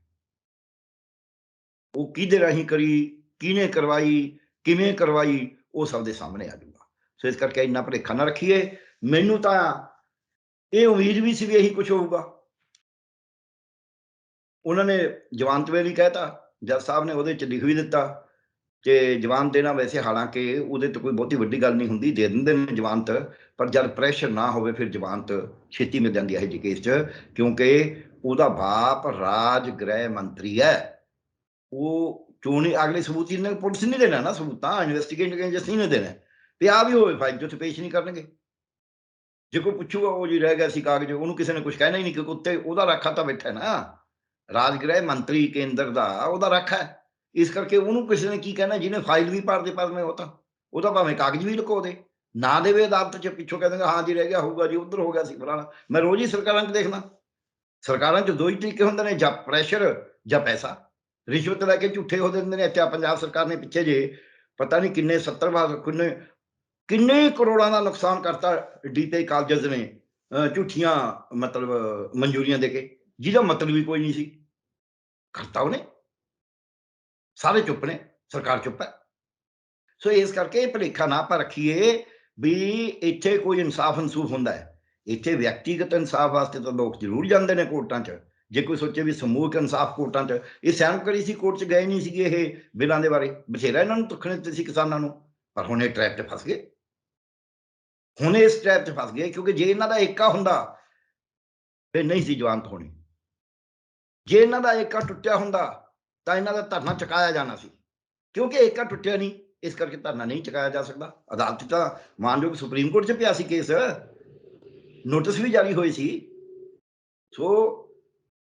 B: ਉਹ ਕਿਹਦੇ ਰਾਹੀਂ ਕਰੀ, ਕਿਹਨੇ ਕਰਵਾਈ, ਕਿਵੇਂ ਕਰਵਾਈ, ਉਹ ਸਭ ਦੇ ਸਾਹਮਣੇ ਆ ਜਾਊਗਾ। ਸੋ ਇਸ ਕਰਕੇ ਇੰਨਾ ਭੁਲੇਖਾ ਨਾ ਰੱਖੀਏ। ਮੈਨੂੰ ਤਾਂ ਇਹ ਉਮੀਦ ਵੀ ਸੀ ਵੀ ਇਹੀ ਕੁਝ ਹੋਊਗਾ। ਉਹਨਾਂ ਨੇ ਜ਼ਮਾਨਤ ਵੇਲੇ ਕਹਿਤਾ, ਜੱਜ ਸਾਹਿਬ ਨੇ ਉਹਦੇ 'ਚ ਲਿਖ ਵੀ ਦਿੱਤਾ ਕਿ ਜ਼ਮਾਨਤ ਦੇਣਾ ਵੈਸੇ ਹਾਲਾਂਕਿ ਉਹਦੇ ਤੋਂ ਕੋਈ ਬਹੁਤੀ ਵੱਡੀ ਗੱਲ ਨਹੀਂ ਹੁੰਦੀ, ਦੇ ਦਿੰਦੇ ਨੇ ਜ਼ਮਾਨਤ, ਪਰ ਜਦ ਪ੍ਰੈਸ਼ਰ ਨਾ ਹੋਵੇ ਫਿਰ ਜ਼ਮਾਨਤ ਛੇਤੀ ਮਿਲ ਜਾਂਦੀ ਹੈ ਇਹ ਜਿਹੇ ਕੇਸ 'ਚ, ਕਿਉਂਕਿ ਉਹਦਾ ਬਾਪ ਰਾਜ ਗ੍ਰਹਿ ਮੰਤਰੀ ਹੈ। ਉਹ ਚੋਣੀ ਅਗਲੇ ਸਬੂਤ ਇਹਨਾਂ ਪੁਲਿਸ ਨਹੀਂ ਦੇਣਾ ਨਾ, ਸਬੂਤਾਂ ਇਨਵੈਸਟੀਗੇਸ਼ਨ ਏਜੰਸੀ ਨੇ ਦੇਣਾ ਵੀ ਆ ਵੀ ਹੋਵੇ ਫਾਈਲ 'ਚ ਉੱਥੇ ਪੇਸ਼ ਨਹੀਂ ਕਰਨਗੇ। ਜੇ ਕੋਈ ਪੁੱਛੂਗਾ ਉਹ ਜੀ ਰਹਿ ਗਿਆ ਸੀ ਕਾਗਜ਼, ਉਹਨੂੰ ਕਿਸੇ ਨੇ ਕੁਝ ਕਹਿਣਾ ਹੀ ਨਹੀਂ, ਕਿਉਂਕਿ ਉੱਤੇ ਉਹਦਾ ਰਾਖਾ ਤਾਂ ਬੈਠਾ ਨਾ, ਰਾਜ ਗ੍ਰਹਿ ਮੰਤਰੀ ਕੇਂਦਰ ਦਾ ਉਹਦਾ ਰਾਖਾ ਹੈ। ਇਸ ਕਰਕੇ ਉਹਨੂੰ ਕਿਸੇ ਨੇ ਕੀ ਕਹਿਣਾ, ਜਿਹਨੇ ਫਾਈਲ ਵੀ ਭਰਦੇ ਪਰਨੇ ਉਹ ਤਾਂ ਭਾਵੇਂ ਕਾਗਜ਼ ਵੀ ਲੁਕੋ ਦੇ, ਨਾ ਦੇਵੇ ਅਦਾਲਤ 'ਚ, ਪਿੱਛੋਂ ਕਹਿ ਦੇਗਾ ਹਾਂ ਜੀ ਰਹਿ ਗਿਆ ਹੋਊਗਾ ਜੀ, ਉੱਧਰ ਹੋ ਗਿਆ ਸੀ ਫਲਾਣਾ। ਮੈਂ ਰੋਜ਼ ਹੀ ਸਰਕਾਰਾਂ 'ਚ ਦੇਖਦਾ, ਸਰਕਾਰਾਂ 'ਚ ਦੋ ਹੀ ਤਰੀਕੇ ਹੁੰਦੇ ਨੇ, ਜਾਂ ਪ੍ਰੈਸ਼ਰ ਜਾਂ ਪੈਸਾ। ਰਿਸ਼ਵਤ ਲੈ ਕੇ ਝੂਠੇ ਹੋ ਜਾਂਦੇ ਨੇ। ਇੱਥੇ ਪੰਜਾਬ ਸਰਕਾਰ ਨੇ ਪਿੱਛੇ ਜੇ ਪਤਾ ਨਹੀਂ ਕਿੰਨੇ 70 ਵਾਰ ਕਿੰਨੇ ਕਰੋੜਾਂ ਦਾ ਨੁਕਸਾਨ ਕਰਤਾ ਡੀਪੀ ਕਾਲਜਸ ਨੇ, ਝੂਠੀਆਂ ਮਤਲਬ ਮਨਜ਼ੂਰੀਆਂ ਦੇ ਕੇ, ਜਿਹਦਾ ਮਤਲਬ ਵੀ ਕੋਈ ਨਹੀਂ ਸੀ, ਕਰਤਾ ਉਹਨੇ। ਸਾਰੇ ਚੁੱਪ ਨੇ, ਸਰਕਾਰ ਚੁੱਪ ਹੈ। ਸੋ ਇਸ ਕਰਕੇ ਭੁਲੇਖਾ ਨਾ ਆਪਾਂ ਰੱਖੀਏ ਵੀ ਇੱਥੇ ਕੋਈ ਇਨਸਾਫ ਅਨਸੂਫ ਹੁੰਦਾ ਹੈ। ਇੱਥੇ ਵਿਅਕਤੀਗਤ ਇਨਸਾਫ ਵਾਸਤੇ ਤਾਂ ਲੋਕ ਜ਼ਰੂਰ ਜਾਂਦੇ ਨੇ ਕੋਰਟਾਂ 'ਚ। ਜੇ ਕੋਈ ਸੋਚੇ ਵੀ ਸਮੂਹਕ ਇਨਸਾਫ ਕੋਰਟਾਂ 'ਚ, ਇਹ ਸਹਿਮਕਰੀ ਸੀ ਕੋਰਟ 'ਚ ਗਏ ਨਹੀਂ ਸੀਗੇ ਇਹ ਬਿੱਲਾਂ ਦੇ ਬਾਰੇ, ਬਥੇਰਾ ਇਹਨਾਂ ਨੂੰ ਤੁੱਖਣੇ ਦਿੱਤੇ ਸੀ ਕਿਸਾਨਾਂ ਨੂੰ, ਪਰ ਹੁਣ ਇਹ ਟਰੈਪ 'ਚ ਫਸ ਗਏ। ਹੁਣ ਇਸ ਟਰੈਪ 'ਚ ਫਸ ਗਏ, ਕਿਉਂਕਿ ਜੇ ਇਹਨਾਂ ਦਾ ਏਕਾ ਹੁੰਦਾ ਫਿਰ ਨਹੀਂ ਸੀ ਜ਼ਮਾਨਤ ਹੋਣੀ। ਜੇ ਇਹਨਾਂ ਦਾ ਏਕਾ ਟੁੱਟਿਆ ਹੁੰਦਾ ਤਾਂ ਇਹਨਾਂ ਦਾ ਧਰਨਾ ਚੁਕਾਇਆ ਜਾਣਾ ਸੀ, ਕਿਉਂਕਿ ਏਕਾ ਟੁੱਟਿਆ ਨਹੀਂ, ਇਸ ਕਰਕੇ ਧਰਨਾ ਨਹੀਂ ਚੁਕਾਇਆ ਜਾ ਸਕਦਾ। ਅਦਾਲਤ 'ਚ ਤਾਂ ਮਾਨਯੋਗ ਸੁਪਰੀਮ ਕੋਰਟ 'ਚ ਪਿਆ ਸੀ ਕੇਸ, ਨੋਟਿਸ ਵੀ ਜਾਰੀ ਹੋਏ ਸੀ। ਸੋ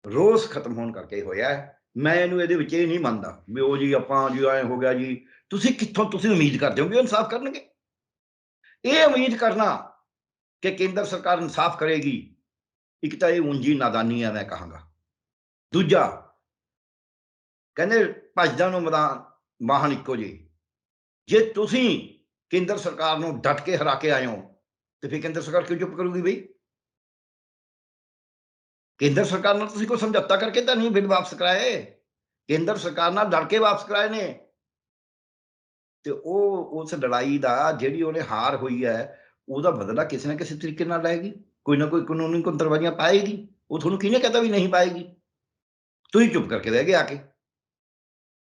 B: ਰੋਸ ਖਤਮ ਹੋਣ ਕਰਕੇ ਹੋਇਆ ਹੈ। ਮੈਂ ਇਹਨੂੰ ਇਹਦੇ ਵਿੱਚ ਇਹ ਨਹੀਂ ਮੰਨਦਾ ਵੀ ਉਹ ਜੀ ਆਪਾਂ ਜੀ ਐਂ ਹੋ ਗਿਆ ਜੀ। ਤੁਸੀਂ ਕਿੱਥੋਂ ਤੁਸੀਂ ਉਮੀਦ ਕਰਦੇ ਹੋ ਵੀ ਉਹ ਇਨਸਾਫ ਕਰਨਗੇ? ਇਹ ਉਮੀਦ ਕਰਨਾ ਕਿ ਕੇਂਦਰ ਸਰਕਾਰ ਇਨਸਾਫ ਕਰੇਗੀ, ਇੱਕ ਤਾਂ ਇਹ ਉਂਝੀ ਨਾਦਾਨੀ ਹੈ ਮੈਂ ਕਹਾਂਗਾ। ਦੂਜਾ, ਕਹਿੰਦੇ ਭੱਜਦਾ ਨੂੰ ਮੈਦਾਨ ਵਾਹਨ ਇੱਕੋ ਜਿਹੇ। ਜੇ ਤੁਸੀਂ ਕੇਂਦਰ ਸਰਕਾਰ ਨੂੰ ਡਟ ਕੇ ਹਰਾ ਕੇ ਆਏ ਹੋ ਤੇ ਫਿਰ ਕੇਂਦਰ ਸਰਕਾਰ ਕਿਉਂ ਚੁੱਪ ਕਰੂਗੀ ਬਈ? ਕੇਂਦਰ ਸਰਕਾਰ ਨਾਲ ਤੁਸੀਂ ਕੋਈ ਸਮਝੌਤਾ ਕਰਕੇ ਤਾਂ ਨਹੀਂ ਬਿੱਲ ਵਾਪਸ ਕਰਾਏ, ਕੇਂਦਰ ਸਰਕਾਰ ਨਾਲ ਲੜ ਕੇ ਵਾਪਸ ਕਰਾਏ ਨੇ। ਤੇ ਉਹ ਉਸ ਲੜਾਈ ਦਾ ਜਿਹੜੀ ਉਹਨੇ ਹਾਰ ਹੋਈ ਹੈ, ਉਹਦਾ ਬਦਲਾ ਕਿਸੇ ਨਾ ਕਿਸੇ ਤਰੀਕੇ ਨਾਲ ਲਏਗੀ, ਕੋਈ ਨਾ ਕੋਈ ਕਾਨੂੰਨੀ ਕੁੰਤਰਵਾਜ਼ੀਆਂ ਪਾਏਗੀ। ਉਹ ਤੁਹਾਨੂੰ ਕਿਹਨੇ ਕਹਿਤਾ ਵੀ ਨਹੀਂ ਪਾਏਗੀ? ਤੁਸੀਂ ਚੁੱਪ ਕਰਕੇ ਰਹਿ ਗਏ ਆ ਕੇ,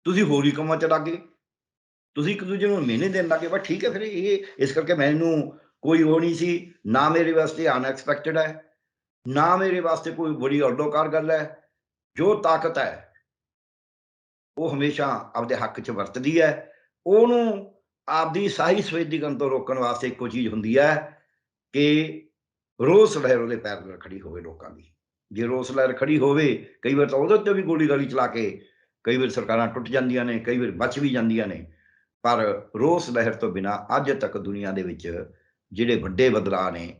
B: ਤੁਸੀਂ ਹੋਰ ਹੀ ਕੰਮਾਂ 'ਚ ਲੱਗ ਗਏ, ਤੁਸੀਂ ਇੱਕ ਦੂਜੇ ਨੂੰ ਮਿਹਨੇ ਦੇਣ ਲੱਗ ਗਏ। ਬਸ ਠੀਕ ਹੈ, ਫਿਰ ਇਹ ਇਸ ਕਰਕੇ ਮੈਨੂੰ ਕੋਈ ਉਹ ਨਹੀਂ ਸੀ, ਨਾ ਮੇਰੇ ਵਾਸਤੇ ਅਨਐਕਸਪੈਕਟਡ ਹੈ, ਨਾ ਮੇਰੇ ਵਾਸਤੇ ਕੋਈ ਬੜੀ ਔਡੋਕਾਰ ਗੱਲ ਹੈ। ਜੋ ਤਾਕਤ ਹੈ ਉਹ ਹਮੇਸ਼ਾ ਆਪਦੇ ਹੱਕ 'ਚ ਵਰਤਦੀ ਹੈ। ਉਹਨੂੰ ਆਪਦੀ ਸਾਹੀ ਸੰਵੇਦੀਕਰਨ ਤੋਂ ਰੋਕਣ ਵਾਸਤੇ ਇੱਕੋ ਚੀਜ਼ ਹੁੰਦੀ ਹੈ ਕਿ ਰੋਸ ਲਹਿਰ ਉਹਦੇ ਪੈਰ ਨਾਲ ਖੜੀ ਹੋਵੇ ਲੋਕਾਂ ਦੀ। ਜੇ ਰੋਸ ਲਹਿਰ ਖੜੀ ਹੋਵੇ, ਕਈ ਵਾਰ ਤਾਂ ਉਹਦੇ ਉੱਤੇ ਵੀ ਗੋਲੀ ਗਾਲੀ ਚਲਾ ਕੇ ਕਈ ਵਾਰ ਸਰਕਾਰਾਂ ਟੁੱਟ ਜਾਂਦੀਆਂ ਨੇ, ਕਈ ਵਾਰ ਬਚ ਵੀ ਜਾਂਦੀਆਂ ਨੇ, ਪਰ ਰੋਸ ਲਹਿਰ ਤੋਂ ਬਿਨਾਂ ਅੱਜ ਤੱਕ ਦੁਨੀਆ ਦੇ ਵਿੱਚ ਜਿਹੜੇ ਵੱਡੇ ਬਦਲਾਅ ਨੇ,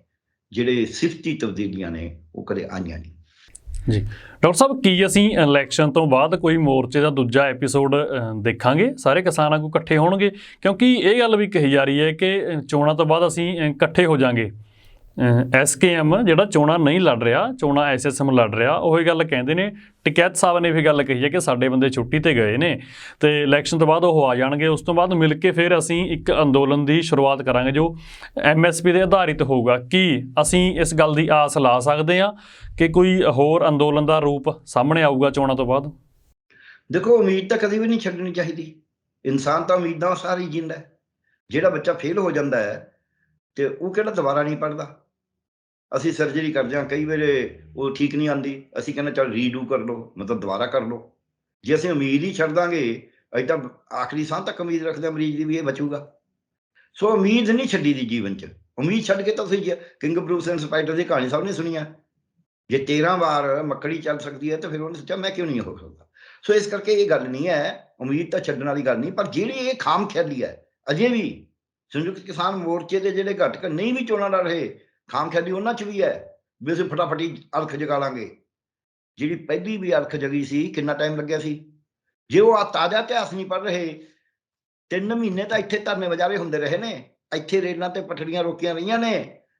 B: ਜਿਹੜੇ ਸਿਫਤੀ ਤਬਦੀਲੀਆਂ ਨੇ, ਉਹ ਕਦੇ ਆਈਆਂ ਨਹੀਂ।
A: ਜੀ ਡਾਕਟਰ ਸਾਹਿਬ, ਕੀ ਅਸੀਂ ਇਲੈਕਸ਼ਨ ਤੋਂ ਬਾਅਦ ਕੋਈ ਮੋਰਚੇ ਦਾ ਦੂਜਾ ਐਪੀਸੋਡ ਦੇਖਾਂਗੇ? ਸਾਰੇ ਕਿਸਾਨਾਂ ਨੂੰ ਇਕੱਠੇ ਹੋਣਗੇ? ਕਿਉਂਕਿ ਇਹ ਗੱਲ ਵੀ ਕਹੀ ਜਾ ਰਹੀ ਹੈ ਕਿ ਚੋਣਾਂ ਤੋਂ ਬਾਅਦ ਅਸੀਂ ਇਕੱਠੇ ਹੋ ਜਾਾਂਗੇ। SKM ਜਿਹੜਾ ਚੋਣਾਂ ਨਹੀਂ ਲੜ ਰਿਹਾ, ਚੋਣਾਂ SSM ਲੜ ਰਿਹਾ, ਉਹ ਇਹ ਗੱਲ ਕਹਿੰਦੇ ਨੇ। ਟਕੈਤ ਸਾਹਿਬ ਨੇ ਵੀ ਗੱਲ ਕਹੀ ਹੈ ਕਿ ਸਾਡੇ ਬੰਦੇ ਛੁੱਟੀ 'ਤੇ ਗਏ ਨੇ ਅਤੇ ਇਲੈਕਸ਼ਨ ਤੋਂ ਬਾਅਦ ਉਹ ਆ ਜਾਣਗੇ। ਉਸ ਤੋਂ ਬਾਅਦ ਮਿਲ ਕੇ ਫਿਰ ਅਸੀਂ ਇੱਕ ਅੰਦੋਲਨ ਦੀ ਸ਼ੁਰੂਆਤ ਕਰਾਂਗੇ ਜੋ MSP 'ਤੇ ਆਧਾਰਿਤ ਹੋਊਗਾ। ਕੀ ਅਸੀਂ ਇਸ ਗੱਲ ਦੀ ਆਸ ਲਾ ਸਕਦੇ ਹਾਂ ਕਿ ਕੋਈ ਹੋਰ ਅੰਦੋਲਨ ਦਾ ਰੂਪ ਸਾਹਮਣੇ ਆਊਗਾ ਚੋਣਾਂ ਤੋਂ ਬਾਅਦ?
B: ਦੇਖੋ, ਉਮੀਦ ਤਾਂ ਕਦੇ ਵੀ ਨਹੀਂ ਛੱਡਣੀ ਚਾਹੀਦੀ। ਇਨਸਾਨ ਤਾਂ ਉਮੀਦਾਂ ਸਾਰੀ ਜਿੰਦਾ ਹੈ। ਜਿਹੜਾ ਬੱਚਾ ਫੇਲ ਹੋ ਜਾਂਦਾ ਹੈ ਤੇ ਉਹ ਕਿਹੜਾ ਦੁਬਾਰਾ ਨਹੀਂ ਪੜ੍ਹਦਾ। ਅਸੀਂ ਸਰਜਰੀ ਕਰਦੇ ਹਾਂ, ਕਈ ਵੇਲੇ ਉਹ ਠੀਕ ਨਹੀਂ ਆਉਂਦੀ, ਅਸੀਂ ਕਹਿੰਦੇ ਚੱਲ ਰੀਡੂ ਕਰ ਲਓ, ਮਤਲਬ ਦੁਬਾਰਾ ਕਰ ਲਓ। ਜੇ ਅਸੀਂ ਉਮੀਦ ਹੀ ਛੱਡ ਦਾਂਗੇ, ਅਸੀਂ ਤਾਂ ਆਖਰੀ ਸਾਹ ਤੱਕ ਉਮੀਦ ਰੱਖਦੇ ਹਾਂ ਮਰੀਜ਼ ਦੀ ਵੀ ਇਹ ਬਚੂਗਾ। ਸੋ ਉਮੀਦ ਨਹੀਂ ਛੱਡੀ ਦੀ ਜੀਵਨ 'ਚ। ਉਮੀਦ ਛੱਡ ਕੇ ਤਾਂ ਤੁਸੀਂ ਕਿੰਗ ਬਰੂਸ ਐਂਡ ਸਪਾਈਡਰ ਦੀ ਕਹਾਣੀ ਸਭ ਨੇ ਸੁਣੀ ਹੈ। ਜੇ 13 ਵਾਰ ਮੱਕੜੀ ਚੱਲ ਸਕਦੀ ਹੈ ਤਾਂ ਫਿਰ ਉਹਨੇ ਸੋਚਿਆ ਮੈਂ ਕਿਉਂ ਨਹੀਂ ਹੋ ਸਕਦਾ। ਸੋ ਇਸ ਕਰਕੇ ਇਹ ਗੱਲ ਨਹੀਂ ਹੈ, ਉਮੀਦ ਤਾਂ ਛੱਡਣ ਵਾਲੀ ਗੱਲ ਨਹੀਂ। ਪਰ ਜਿਹੜੀ ਇਹ ਖਾਮ ਖਿਆਲੀ ਹੈ, ਅਜੇ ਵੀ ਸੰਯੁਕਤ ਕਿਸਾਨ ਮੋਰਚੇ ਦੇ ਜਿਹੜੇ ਘਟਕ ਨਹੀਂ ਵੀ ਚੋਣਾਂ ਲੜ ਰਹੇ, ਖਾਮ ਖਿਆਲੀ ਉਹਨਾਂ 'ਚ ਵੀ ਹੈ ਵੀ ਅਸੀਂ ਫਟਾਫਟ ਹੀ ਅਰਥ ਜਗਾ ਲਾਂਗੇ। ਜਿਹੜੀ ਪਹਿਲੀ ਵੀ ਅਰਥ ਜਗੀ ਸੀ ਕਿੰਨਾ ਟਾਈਮ ਲੱਗਿਆ ਸੀ? ਜੇ ਉਹ ਆ ਤਾਜ਼ਾ ਇਤਿਹਾਸ ਨਹੀਂ ਪੜ੍ਹ ਰਹੇ, 3 ਮਹੀਨੇ ਤਾਂ ਇੱਥੇ ਧਰਨੇ ਮੁਜ਼ਾਹਰੇ ਹੁੰਦੇ ਰਹੇ ਨੇ, ਇੱਥੇ ਰੇਲਾਂ ਤੇ ਪਟੜੀਆਂ ਰੋਕੀਆਂ ਰਹੀਆਂ ਨੇ,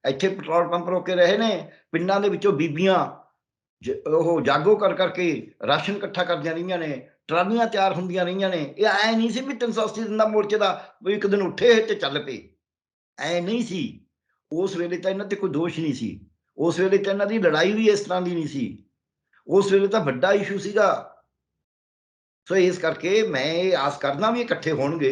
B: ਇੱਥੇ ਪੈਟਰੋਲ ਪੰਪ ਰੋਕੇ ਰਹੇ ਨੇ, ਪਿੰਡਾਂ ਦੇ ਵਿੱਚੋਂ ਬੀਬੀਆਂ ਉਹ ਜਾਗੋ ਕਰ ਕਰਕੇ ਰਾਸ਼ਨ ਇਕੱਠਾ ਕਰਦੀਆਂ ਰਹੀਆਂ ਨੇ, ਟਰਾਲੀਆਂ ਤਿਆਰ ਹੁੰਦੀਆਂ ਰਹੀਆਂ ਨੇ। ਇਹ ਐ ਨਹੀਂ ਸੀ ਵੀ 380 ਦਿਨ ਦਾ ਮੋਰਚੇ ਦਾ ਵੀ ਇੱਕ ਦਿਨ ਉੱਠੇ ਤੇ ਚੱਲ ਪਏ, ਐ ਨਹੀਂ ਸੀ। ਉਸ ਵੇਲੇ ਤਾਂ ਇਹਨਾਂ ਤੇ ਕੋਈ ਦੋਸ਼ ਨਹੀਂ ਸੀ, ਉਸ ਵੇਲੇ ਤਾਂ ਇਹਨਾਂ ਦੀ ਲੜਾਈ ਵੀ ਇਸ ਤਰ੍ਹਾਂ ਦੀ ਨਹੀਂ ਸੀ, ਉਸ ਵੇਲੇ ਤਾਂ ਵੱਡਾ ਇਸ਼ੂ ਸੀਗਾ। ਸੋ ਇਸ ਕਰਕੇ ਮੈਂ ਇਹ ਆਸ ਕਰਦਾ ਵੀ ਇਕੱਠੇ ਹੋਣਗੇ,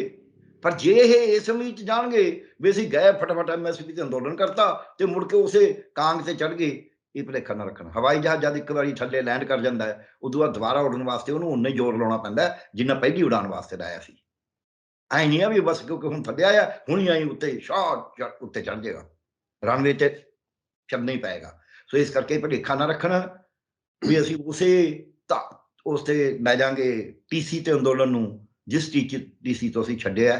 B: ਪਰ ਜੇ ਇਹ ਇਸ ਉਮੀਦ 'ਚ ਜਾਣਗੇ ਵੀ ਅਸੀਂ ਗਏ ਫਟਾਫਟ MSP ਤੇ ਅੰਦੋਲਨ ਕਰਤਾ ਤੇ ਮੁੜ ਕੇ ਉਸੇ ਕਾਂਗ ਤੇ ਚੜ੍ਹ ਗਏ, ਇਹ ਭੁਲੇਖਾ ਨਾ ਰੱਖਣ। ਹਵਾਈ ਜਹਾਜ਼ ਜਦ ਇੱਕ ਵਾਰੀ ਥੱਲੇ ਲੈਂਡ ਕਰ ਜਾਂਦਾ ਹੈ, ਉਦੋਂ ਬਾਅਦ ਦੁਬਾਰਾ ਉੱਡਣ ਵਾਸਤੇ ਉਹਨੂੰ ਉਨਾ ਹੀ ਜ਼ੋਰ ਲਾਉਣਾ ਪੈਂਦਾ ਜਿੰਨਾ ਪਹਿਲੀ ਉਡਾਨ ਵਾਸਤੇ ਲਾਇਆ ਸੀ। ਐ ਨਹੀਂ ਆ ਵੀ ਬਸ ਕਿਉਂਕਿ ਹੁਣ ਥੱਲੇ ਆਇਆ ਹੁਣ ਹੀ ਆਈ ਉੱਤੇ ਸ਼ਾਟ ਉੱਤੇ ਚੜ੍ਹ ਜਾਏਗਾ, ਰਨਵੇ ਤੇ ਚੱਲਣਾ ਹੀ ਪਏਗਾ। ਸੋ ਇਸ ਕਰਕੇ ਭੁਲੇਖਾ ਨਾ ਰੱਖਣ ਵੀ ਅਸੀਂ ਉਸੇ ਉਸ ਤੇ ਲੈ ਜਾਾਂਗੇ TC ਤੇ ਅੰਦੋਲਨ ਨੂੰ, ਜਿਸ TC ਤੋਂ ਅਸੀਂ ਛੱਡਿਆ।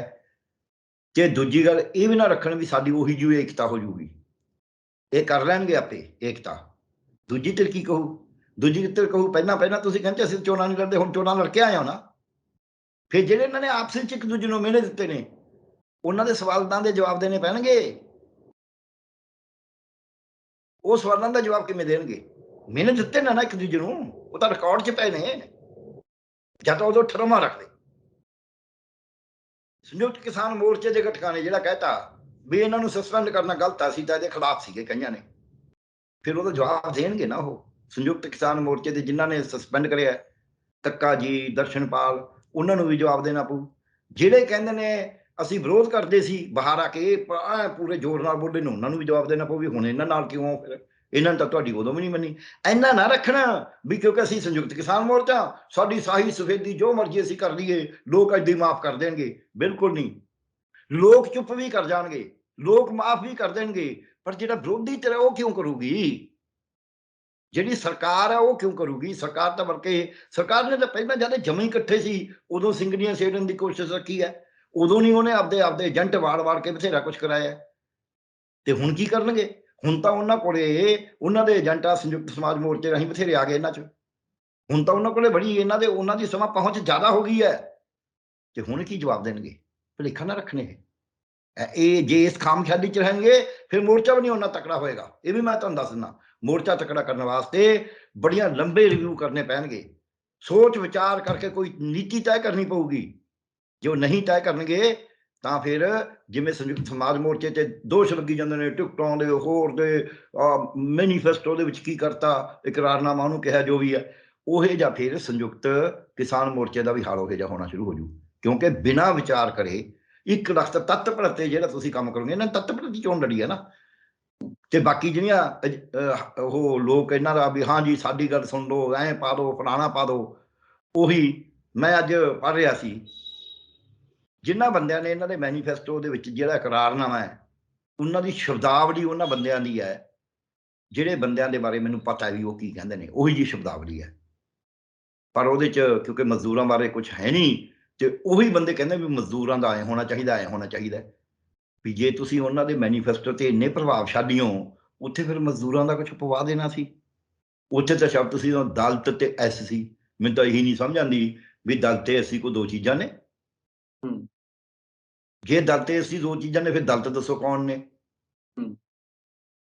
B: ਤੇ ਦੂਜੀ ਗੱਲ ਇਹ ਵੀ ਨਾ ਰੱਖਣ ਵੀ ਸਾਡੀ ਉਹੀ ਜਿਹੀ ਏਕਤਾ ਹੋ ਜੂਗੀ, ਇਹ ਕਰ ਲੈਣਗੇ ਆਪੇ ਏਕਤਾ। ਦੂਜੀ ਧਿਰ ਕੀ ਕਹੂ? ਦੂਜੀ ਧਿਰ ਕਹੂ ਪਹਿਲਾਂ ਤੁਸੀਂ ਕਹਿੰਦੇ ਅਸੀਂ ਚੋਣਾਂ ਨਹੀਂ ਲੜਦੇ, ਹੁਣ ਚੋਣਾਂ ਲੜ ਕੇ ਆਏ ਹੋ ਨਾ। ਫਿਰ ਜਿਹੜੇ ਇਹਨਾਂ ਨੇ ਆਪਸ ਵਿੱਚ ਇੱਕ ਦੂਜੇ ਨੂੰ ਮਿਹਨੇ ਦਿੱਤੇ ਨੇ, ਉਹਨਾਂ ਦੇ ਸਵਾਲਾਂ ਦੇ ਜਵਾਬ ਦੇਣੇ ਪੈਣਗੇ। ਉਹ ਸਵਾਲਾਂ ਦਾ ਜਵਾਬ ਕਿਵੇਂ ਦੇਣਗੇ? ਮਿਹਨੇ ਦਿੱਤੇ ਨਾ ਇੱਕ ਦੂਜੇ ਨੂੰ, ਉਹ ਤਾਂ ਰਿਕਾਰਡ 'ਚ ਪਏ ਨੇ। ਜਾਂ ਤਾਂ ਉਦੋਂ ਠਰਮਾ ਰੱਖਦੇ। ਸੰਯੁਕਤ ਕਿਸਾਨ ਮੋਰਚੇ ਦੇ ਗਠਕਾਂ ਨੇ ਜਿਹੜਾ ਕਹਿਤਾ ਵੀ ਇਹਨਾਂ ਨੂੰ ਸਸਪੈਂਡ ਕਰਨਾ ਗਲਤ ਆ, ਅਸੀਂ ਤਾਂ ਇਹਦੇ ਖਿਲਾਫ ਸੀਗੇ ਕਈਆਂ ਨੇ, ਫਿਰ ਉਹਦਾ ਜਵਾਬ ਦੇਣਗੇ ਨਾ ਉਹ। ਸੰਯੁਕਤ ਕਿਸਾਨ ਮੋਰਚੇ ਦੇ ਜਿਨ੍ਹਾਂ ਨੇ ਸਸਪੈਂਡ ਕਰਿਆ, ਕੱਕਾ ਜੀ, ਦਰਸ਼ਨਪਾਲ, ਉਹਨਾਂ ਨੂੰ ਵੀ ਜਵਾਬ ਦੇਣਾ ਪਊ। ਜਿਹੜੇ ਕਹਿੰਦੇ ਨੇ ਅਸੀਂ ਵਿਰੋਧ ਕਰਦੇ ਸੀ ਬਾਹਰ ਆ ਕੇ ਪੂਰੇ ਜ਼ੋਰ ਨਾਲ ਬੋਲੇ ਨੇ, ਉਹਨਾਂ ਨੂੰ ਵੀ ਜਵਾਬ ਦੇਣਾ ਪਊ ਵੀ ਹੁਣ ਇਹਨਾਂ ਨਾਲ ਕਿਉਂ? ਫਿਰ ਇਹਨਾਂ ਨੇ ਤਾਂ ਤੁਹਾਡੀ ਉਦੋਂ ਵੀ ਨਹੀਂ ਮੰਨੀ। ਇੰਨਾ ਨਾ ਰੱਖਣਾ ਵੀ ਕਿਉਂਕਿ ਅਸੀਂ ਸੰਯੁਕਤ ਕਿਸਾਨ ਮੋਰਚਾ, ਸਾਡੀ ਸਾਹੀ ਸਫੇਦੀ ਜੋ ਮਰਜ਼ੀ ਅਸੀਂ ਕਰ ਲਈਏ, ਲੋਕ ਏਦਾਂ ਹੀ ਮਾਫ ਕਰ ਦੇਣਗੇ। ਬਿਲਕੁਲ ਨਹੀਂ, ਲੋਕ ਚੁੱਪ ਵੀ ਕਰ ਜਾਣਗੇ, ਲੋਕ ਮਾਫ ਵੀ ਕਰ ਦੇਣਗੇ, ਪਰ ਜਿਹੜਾ ਵਿਰੋਧੀ ਧਿਰ ਉਹ ਕਿਉਂ ਕਰੂਗੀ? ਜਿਹੜੀ ਸਰਕਾਰ ਆ ਉਹ ਕਿਉਂ ਕਰੂਗੀ? ਸਰਕਾਰ ਤਾਂ ਬਲਕਿ ਸਰਕਾਰ ਨੇ ਤਾਂ ਪਹਿਲਾਂ ਜਦ ਜਮੇ ਇਕੱਠੇ ਸੀ ਉਦੋਂ ਸਿੰਗੜੀਆਂ ਸੇੜਨ ਦੀ ਕੋਸ਼ਿਸ਼ ਰੱਖੀ ਹੈ, ਉਦੋਂ ਨਹੀਂ ਉਹਨੇ ਆਪਦੇ ਏਜੰਟ ਵਾੜ ਕੇ ਬਥੇਰਾ ਕੁਝ ਕਰਾਇਆ। ਤੇ ਹੁਣ ਕੀ ਕਰਨਗੇ? ਹੁਣ ਤਾਂ ਉਹਨਾਂ ਕੋਲੇ ਉਹਨਾਂ ਦੇ ਏਜੰਟਾਂ ਸੰਯੁਕਤ ਸਮਾਜ ਮੋਰਚੇ ਰਾਹੀਂ ਬਥੇਰੇ ਆ ਗਏ ਇਹਨਾਂ 'ਚ। ਹੁਣ ਤਾਂ ਉਹਨਾਂ ਕੋਲੇ ਬੜੀ ਉਹਨਾਂ ਦੀ ਸਮਾਂ ਪਹੁੰਚ ਜ਼ਿਆਦਾ ਹੋ ਗਈ ਹੈ, ਤੇ ਹੁਣ ਕੀ ਜਵਾਬ ਦੇਣਗੇ? ਭੁਲੇਖਾ ਨਾ ਰੱਖਣੇ। ਇਹ ਜੇ ਇਸ ਖਾਮਖਿਆਲੀ 'ਚ ਰਹਿਣਗੇ ਫਿਰ ਮੋਰਚਾ ਵੀ ਨਹੀਂ ਉਹਨਾਂ ਤਕੜਾ ਹੋਏਗਾ। ਇਹ ਵੀ ਮੈਂ ਤੁਹਾਨੂੰ ਦੱਸ ਦਿੰਦਾ, ਮੋਰਚਾ ਤਕੜਾ ਕਰਨ ਵਾਸਤੇ ਬੜੀਆਂ ਲੰਬੇ ਰਿਵਿਊ ਕਰਨੇ ਪੈਣਗੇ, ਸੋਚ ਵਿਚਾਰ ਕਰਕੇ ਕੋਈ ਨੀਤੀ ਤੈਅ ਕਰਨੀ ਪਊਗੀ। ਜੇ ਉਹ ਨਹੀਂ ਤੈਅ ਕਰਨਗੇ ਤਾਂ ਫਿਰ ਜਿਵੇਂ ਸੰਯੁਕਤ ਸਮਾਜ ਮੋਰਚੇ ਤੇ ਦੋਸ਼ ਲੱਗੀ ਜਾਂਦੇ ਨੇ ਟਿਕਟਾਂ ਦੇ, ਹੋਰ ਦੇ, ਮੈਨੀਫੈਸਟੋ ਦੇ ਵਿੱਚ ਕੀ ਕਰਤਾ, ਇਕਰਾਰਨਾਮਾ ਉਹਨੂੰ ਕਿਹਾ ਜੋ ਵੀ ਹੈ, ਉਹ ਜਿਹਾ ਫਿਰ ਸੰਯੁਕਤ ਕਿਸਾਨ ਮੋਰਚੇ ਦਾ ਵੀ ਹਾਲ ਉਹ ਜਿਹਾ ਹੋਣਾ ਸ਼ੁਰੂ ਹੋ ਜੂ। ਕਿਉਂਕਿ ਬਿਨਾਂ ਵਿਚਾਰ ਕਰੇ ਇੱਕ ਦਖਤ ਤੱਤ ਪ੍ਰਤੇ ਜਿਹੜਾ ਤੁਸੀਂ ਕੰਮ ਕਰੋਗੇ, ਇਹਨਾਂ ਤੱਤ ਪ੍ਰਤੀ ਚੋਣ ਲੜੀ ਹੈ ਨਾ। ਤੇ ਬਾਕੀ ਜਿਹੜੀਆਂ ਉਹ ਲੋਕ ਇਹਨਾਂ ਦਾ ਵੀ ਹਾਂ ਜੀ ਸਾਡੀ ਗੱਲ ਸੁਣ ਲਓ, ਐਂ ਪਾ ਦਿਓ, ਫਲਾਣਾ ਪਾ ਦਿਓ, ਉਹੀ ਮੈਂ ਅੱਜ ਪੜ੍ਹ ਰਿਹਾ ਸੀ, ਜਿਨ੍ਹਾਂ ਬੰਦਿਆਂ ਨੇ ਇਹਨਾਂ ਦੇ ਮੈਨੀਫੈਸਟੋ ਦੇ ਵਿੱਚ ਜਿਹੜਾ ਇਕਰਾਰਨਾਮਾ ਹੈ, ਉਹਨਾਂ ਦੀ ਸ਼ਬਦਾਵਲੀ ਉਹਨਾਂ ਬੰਦਿਆਂ ਦੀ ਹੈ ਜਿਹੜੇ ਬੰਦਿਆਂ ਦੇ ਬਾਰੇ ਮੈਨੂੰ ਪਤਾ ਵੀ ਉਹ ਕੀ ਕਹਿੰਦੇ ਨੇ, ਉਹੀ ਜੀ ਸ਼ਬਦਾਵਲੀ ਹੈ। ਪਰ ਉਹਦੇ 'ਚ ਕਿਉਂਕਿ ਮਜ਼ਦੂਰਾਂ ਬਾਰੇ ਕੁਝ ਹੈ ਨਹੀਂ, ਤੇ ਉਹੀ ਬੰਦੇ ਕਹਿੰਦੇ ਵੀ ਮਜ਼ਦੂਰਾਂ ਦਾ ਐਂ ਹੋਣਾ ਚਾਹੀਦਾ, ਐਂ ਹੋਣਾ ਚਾਹੀਦਾ। ਵੀ ਜੇ ਤੁਸੀਂ ਉਹਨਾਂ ਦੇ ਮੈਨੀਫੈਸਟੋ ਤੇ ਇੰਨੇ ਪ੍ਰਭਾਵਸ਼ਾਲੀ ਹੋ, ਉੱਥੇ ਫਿਰ ਮਜ਼ਦੂਰਾਂ ਦਾ ਕੁਝ ਪਵਾ ਦੇਣਾ ਸੀ। ਉੱਥੇ ਤਾਂ ਸ਼ਬਦ ਸੀ ਦਲਿਤ ਤੇ SC। ਮੈਨੂੰ ਤਾਂ ਇਹੀ ਨਹੀਂ ਸਮਝ ਆਉਂਦੀ ਵੀ ਦਲਿਤ ਤੇ SC ਕੋਈ ਦੋ ਚੀਜ਼ਾਂ ਨੇ। ਜੇ ਦਲਿਤ ਤੇ SC ਦੋ ਚੀਜ਼ਾਂ ਨੇ, ਫਿਰ ਦਲਿਤ ਦੱਸੋ ਕੌਣ ਨੇ?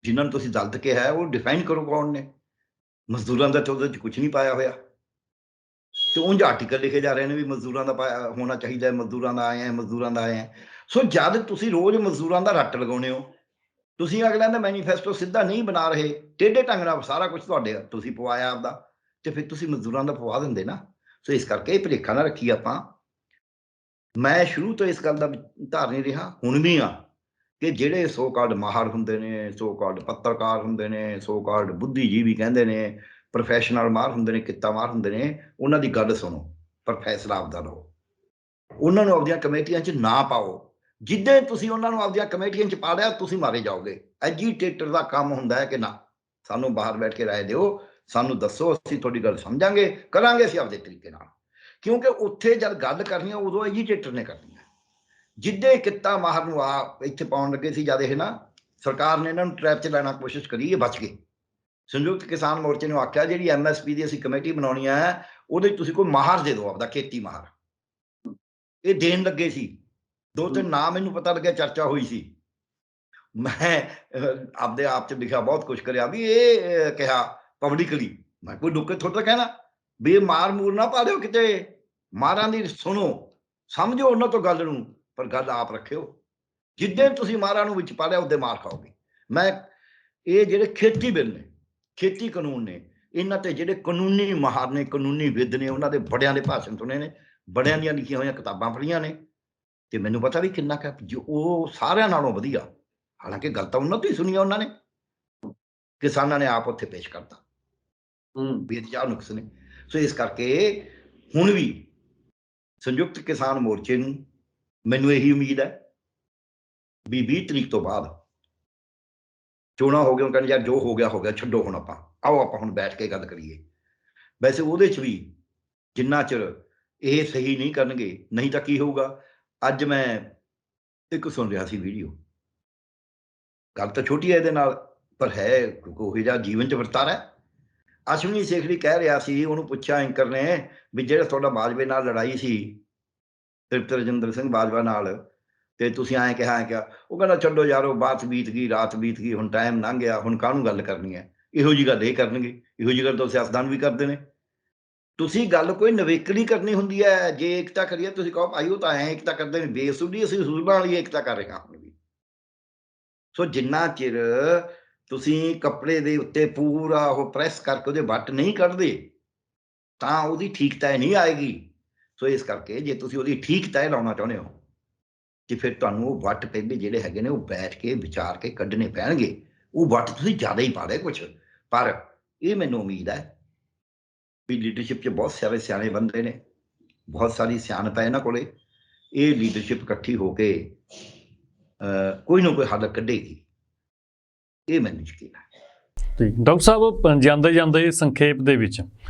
B: ਜਿਨ੍ਹਾਂ ਨੂੰ ਤੁਸੀਂ ਦਲਿਤ ਕਿਹਾ ਉਹ ਡਿਫਾਈਨ ਕਰੋ ਕੌਣ ਨੇ। ਮਜ਼ਦੂਰਾਂ ਦਾ ਤਾਂ ਉਹਦੇ 'ਚ ਕੁਝ ਨਹੀਂ ਪਾਇਆ ਹੋਇਆ, ਤੇ ਉਂਝ ਆਰਟੀਕਲ ਲਿਖੇ ਜਾ ਰਹੇ ਨੇ ਵੀ ਮਜ਼ਦੂਰਾਂ ਦਾ ਪਾਇਆ ਹੋਣਾ ਚਾਹੀਦਾ, ਮਜ਼ਦੂਰਾਂ ਦਾ ਆਏ ਹੈ, ਮਜ਼ਦੂਰਾਂ ਦਾ ਆਏ ਹੈ। ਸੋ ਜਦ ਤੁਸੀਂ ਰੋਜ਼ ਮਜ਼ਦੂਰਾਂ ਦਾ ਰੱਟ ਲਗਾਉਣੇ ਹੋ, ਤੁਸੀਂ ਅਗਲਿਆਂ ਦਾ ਮੈਨੀਫੈਸਟੋ ਸਿੱਧਾ ਨਹੀਂ ਬਣਾ ਰਹੇ, ਟੇਢੇ ਢੰਗ ਨਾਲ ਸਾਰਾ ਕੁਝ ਤੁਹਾਡੇ ਤੁਸੀਂ ਪਵਾਇਆ ਆਪਦਾ, ਤੇ ਫਿਰ ਤੁਸੀਂ ਮਜ਼ਦੂਰਾਂ ਦਾ ਪਵਾ ਦਿੰਦੇ ਨਾ। ਸੋ ਇਸ ਕਰਕੇ ਭੁਲੇਖਾ ਨਾ ਰੱਖੀਏ ਆਪਾਂ। ਮੈਂ ਸ਼ੁਰੂ ਤੋਂ ਇਸ ਗੱਲ ਦਾ ਧਾਰਨੀ ਰਿਹਾ, ਹੁਣ ਵੀ ਆ, ਕਿ ਜਿਹੜੇ ਸੋ ਕਾਲਡ ਮਾਹਰ ਹੁੰਦੇ ਨੇ, ਸੋ ਕਾਲਡ ਪੱਤਰਕਾਰ ਹੁੰਦੇ ਨੇ, ਸੋ ਕਾਲਡ ਬੁੱਧੀਜੀਵੀ ਕਹਿੰਦੇ ਨੇ, ਪ੍ਰੋਫੈਸ਼ਨਲ ਮਾਹਰ ਹੁੰਦੇ ਨੇ, ਕਿੱਤਾ ਮਾਹਰ ਹੁੰਦੇ ਨੇ, ਉਹਨਾਂ ਦੀ ਗੱਲ ਸੁਣੋ, ਪਰ ਫੈਸਲਾ ਆਪਦਾ ਲਓ। ਉਹਨਾਂ ਨੂੰ ਆਪਦੀਆਂ ਕਮੇਟੀਆਂ 'ਚ ਨਾ ਪਾਓ। ਜਿੱਦਾਂ ਤੁਸੀਂ ਉਹਨਾਂ ਨੂੰ ਆਪਦੀਆਂ ਕਮੇਟੀਆਂ 'ਚ ਪਾ ਲਿਆ, ਤੁਸੀਂ ਮਾਰੇ ਜਾਓਗੇ। ਐਜੀਟੇਟਰ ਦਾ ਕੰਮ ਹੁੰਦਾ ਹੈ ਕਿ ਨਾ, ਸਾਨੂੰ ਬਾਹਰ ਬੈਠ ਕੇ ਰਾਏ ਦਿਓ, ਸਾਨੂੰ ਦੱਸੋ, ਅਸੀਂ ਤੁਹਾਡੀ ਗੱਲ ਸਮਝਾਂਗੇ, ਕਰਾਂਗੇ ਅਸੀਂ ਆਪਦੇ ਤਰੀਕੇ ਨਾਲ। ਕਿਉਂਕਿ ਉੱਥੇ ਜਦ ਗੱਲ ਕਰਨੀ ਹੈ ਉਦੋਂ ਐਜੀਟੇਟਰ ਨੇ ਕਰਨੀ ਹੈ। ਜਿੱਦੇ ਕਿੱਤਾ ਮਾਹਰ ਨੂੰ ਇੱਥੇ ਪਾਉਣ ਲੱਗੇ ਸੀ ਜਦ ਇਹ ਨਾ ਸਰਕਾਰ ਨੇ ਇਹਨਾਂ ਨੂੰ ਟਰੈਪ 'ਚ ਲੈਣਾ ਕੋਸ਼ਿਸ਼ ਕਰੀ, ਇਹ ਬਚ ਗਏ। ਸੰਯੁਕਤ ਕਿਸਾਨ ਮੋਰਚੇ ਨੂੰ ਆਖਿਆ ਜਿਹੜੀ MSP ਦੀ ਅਸੀਂ ਕਮੇਟੀ ਬਣਾਉਣੀ ਹੈ ਉਹਦੇ 'ਚ ਤੁਸੀਂ ਕੋਈ ਮਾਹਰ ਦੇ ਦਿਓ ਆਪਦਾ, ਖੇਤੀ ਮਾਹਰ। ਇਹ ਦੇਣ ਲੱਗੇ ਸੀ। 2-3 ਨਾਂ ਮੈਨੂੰ ਪਤਾ ਲੱਗਿਆ, ਚਰਚਾ ਹੋਈ ਸੀ। ਮੈਂ ਆਪਦੇ ਆਪ 'ਚ ਲਿਖਿਆ, ਬਹੁਤ ਕੁਛ ਕਰਿਆ ਵੀ ਇਹ ਕਿਹਾ ਪਬਲਿਕਲੀ, ਮੈਂ ਕੋਈ ਲੁੱਕ ਕੇ ਥੋੜ੍ਹਾ ਕਹਿਣਾ ਵੀ ਇਹ ਮਾਰ ਮੂਰ ਨਾ ਪਾ ਦਿਓ ਕਿਤੇ, ਮਾਰਾਂ ਦੀ ਸੁਣੋ, ਸਮਝੋ ਉਹਨਾਂ ਤੋਂ ਗੱਲ ਨੂੰ, ਪਰ ਗੱਲ ਆਪ ਰੱਖਿਓ। ਜਿੱਦਾਂ ਤੁਸੀਂ ਮਾਰਾਂ ਨੂੰ ਵਿੱਚ ਪਾ ਲਿਆ ਉਹਦੇ ਮਾਰ ਖਾਓਗੇ। ਮੈਂ ਇਹ ਜਿਹੜੇ ਖੇਤੀ ਬਿੱਲ ਨੇ, ਖੇਤੀ ਕਾਨੂੰਨ ਨੇ, ਇਹਨਾਂ ਤੇ ਜਿਹੜੇ ਕਾਨੂੰਨੀ ਮਾਹਰ ਨੇ, ਕਾਨੂੰਨੀ ਵਿਦ ਨੇ, ਉਹਨਾਂ ਦੇ ਬੜਿਆਂ ਦੇ ਭਾਸ਼ਣ ਸੁਣੇ ਨੇ, ਬੜਿਆਂ ਦੀਆਂ ਲਿਖੀਆਂ ਹੋਈਆਂ ਕਿਤਾਬਾਂ ਪੜ੍ਹੀਆਂ ਨੇ, ਤੇ ਮੈਨੂੰ ਪਤਾ ਵੀ ਕਿੰਨਾ ਕੁ ਜੋ ਉਹ ਸਾਰਿਆਂ ਨਾਲੋਂ ਵਧੀਆ। ਹਾਲਾਂਕਿ ਗੱਲ ਤਾਂ ਉਹਨਾਂ ਤੋਂ ਹੀ ਸੁਣੀ ਆ ਉਹਨਾਂ ਨੇ, ਕਿਸਾਨਾਂ ਨੇ ਆਪ ਉੱਥੇ ਪੇਸ਼ ਕਰਤਾ ਬੇਤਜਾ ਨੁਕਸ ਨੇ। ਸੋ ਇਸ ਕਰਕੇ ਹੁਣ ਵੀ ਸੰਯੁਕਤ ਕਿਸਾਨ ਮੋਰਚੇ ਨੂੰ ਮੈਨੂੰ ਇਹੀ ਉਮੀਦ ਹੈ ਵੀ 20 ਤਰੀਕ ਤੋਂ ਬਾਅਦ ਚੋਣਾਂ ਹੋ ਗਈਆਂ, ਕਹਿੰਦੇ ਯਾਰ ਜੋ ਹੋ ਗਿਆ ਛੱਡੋ, ਹੁਣ ਆਓ ਆਪਾਂ ਹੁਣ ਬੈਠ ਕੇ ਗੱਲ ਕਰੀਏ। ਵੈਸੇ ਉਹਦੇ 'ਚ ਵੀ ਜਿੰਨਾ ਚਿਰ ਇਹ ਸਹੀ ਨਹੀਂ ਕਰਨਗੇ, ਨਹੀਂ ਤਾਂ ਕੀ ਹੋਊਗਾ। ਅੱਜ ਮੈਂ ਇੱਕ ਸੁਣ ਰਿਹਾ ਸੀ ਵੀਡੀਓ, ਗੱਲ ਤਾਂ ਛੋਟੀ ਹੈ ਇਹਦੇ ਨਾਲ, ਪਰ ਹੈ ਕਿਉਂਕਿ ਉਹੋ ਜਿਹਾ ਜੀਵਨ 'ਚ ਵਰਤਾਰਾ ਹੈ। ਅਸ਼ਵਨੀ ਸੇਖੜੀ ਕਹਿ ਰਿਹਾ ਸੀ, ਉਹਨੂੰ ਪੁੱਛਿਆ ਐਂਕਰ ਨੇ ਵੀ ਜਿਹੜਾ ਤੁਹਾਡਾ ਬਾਜਵੇ ਨਾਲ ਲੜਾਈ ਸੀ, ਤ੍ਰਿਪਤ ਰਜਿੰਦਰ ਸਿੰਘ ਬਾਜਵਾ ਨਾਲ, ਤੇ ਤੁਸੀਂ ਐਂ ਕਿਹਾ ਉਹ ਕਹਿੰਦਾ ਛੱਡੋ ਯਾਰੋ, ਬਾਤ ਬੀਤ ਗਈ, ਰਾਤ ਬੀਤ ਗਈ, ਹੁਣ ਟਾਈਮ ਲੰਘ ਗਿਆ, ਹੁਣ ਕਾਹਨੂੰ ਗੱਲ ਕਰਨੀ ਹੈ। ਇਹੋ ਜਿਹੀ ਗੱਲ ਇਹ ਕਰਨਗੇ, ਇਹੋ ਜਿਹੀ ਗੱਲ ਤਾਂ ਸਿਆਸਤਦਾਨ ਵੀ ਕਰਦੇ ਨੇ। ਤੁਸੀਂ ਗੱਲ ਕੋਈ ਨਵੇਕਲੀ ਕਰਨੀ ਹੁੰਦੀ ਹੈ, ਜੇ ਏਕਤਾ ਕਰੀਏ ਤੁਸੀਂ ਕਹੋ ਭਾਈ ਉਹ ਤਾਂ ਐਂ ਏਕਤਾ ਕਰਦੇ ਨੇ, ਬੇਸੁੱਧੀ ਅਸੀਂ ਅਸੂਲਾਂ ਵਾਲੀ ਏਕਤਾ ਕਰ ਰਹੇ ਹਾਂ ਹੁਣ ਵੀ। ਸੋ ਜਿੰਨਾ ਚਿਰ ਤੁਸੀਂ ਕੱਪੜੇ ਦੇ ਉੱਤੇ ਪੂਰਾ ਉਹ ਪ੍ਰੈਸ ਕਰਕੇ ਉਹਦੇ ਵੱਟ ਨਹੀਂ ਕੱਢਦੇ, ਤਾਂ ਉਹਦੀ ਠੀਕ ਤੈਅ ਨਹੀਂ ਆਏਗੀ। ਸੋ ਇਸ ਕਰਕੇ ਜੇ ਤੁਸੀਂ ਉਹਦੀ ਠੀਕ ਤੈਅ ਲਾਉਣਾ ਚਾਹੁੰਦੇ ਹੋ, ਕਿ ਫਿਰ ਤੁਹਾਨੂੰ ਉਹ ਵੱਟ ਪਹਿਲੇ ਜਿਹੜੇ ਹੈਗੇ ਨੇ ਉਹ ਬੈਠ ਕੇ ਵਿਚਾਰ ਕੇ ਕੱਢਣੇ ਪੈਣਗੇ। ਉਹ ਵੱਟ ਤੁਸੀਂ ਜ਼ਿਆਦਾ ਹੀ ਪਾ ਲਏ ਕੁਛ, ਪਰ ਇਹ ਮੈਨੂੰ ਉਮੀਦ ਹੈ ਵੀ ਲੀਡਰਸ਼ਿਪ 'ਚ ਬਹੁਤ ਸਾਰੇ ਸਿਆਣੇ ਬੰਦੇ ਨੇ, ਬਹੁਤ ਸਾਰੀ ਸਿਆਣਪ ਹੈ ਇਹਨਾਂ ਕੋਲੇ। ਇਹ ਲੀਡਰਸ਼ਿਪ ਇਕੱਠੀ ਹੋ ਕੇ ਕੋਈ ਨਾ ਕੋਈ ਹੱਲ ਕੱਢੇਗੀ, ਇਹ ਮੈਨੂੰ ਯਕੀਨ ਹੈ।
A: ਠੀਕ ਡਾਕਟਰ ਸਾਹਿਬ, ਜਾਂਦੇ ਸੰਖੇਪ ਦੇ ਵਿੱਚ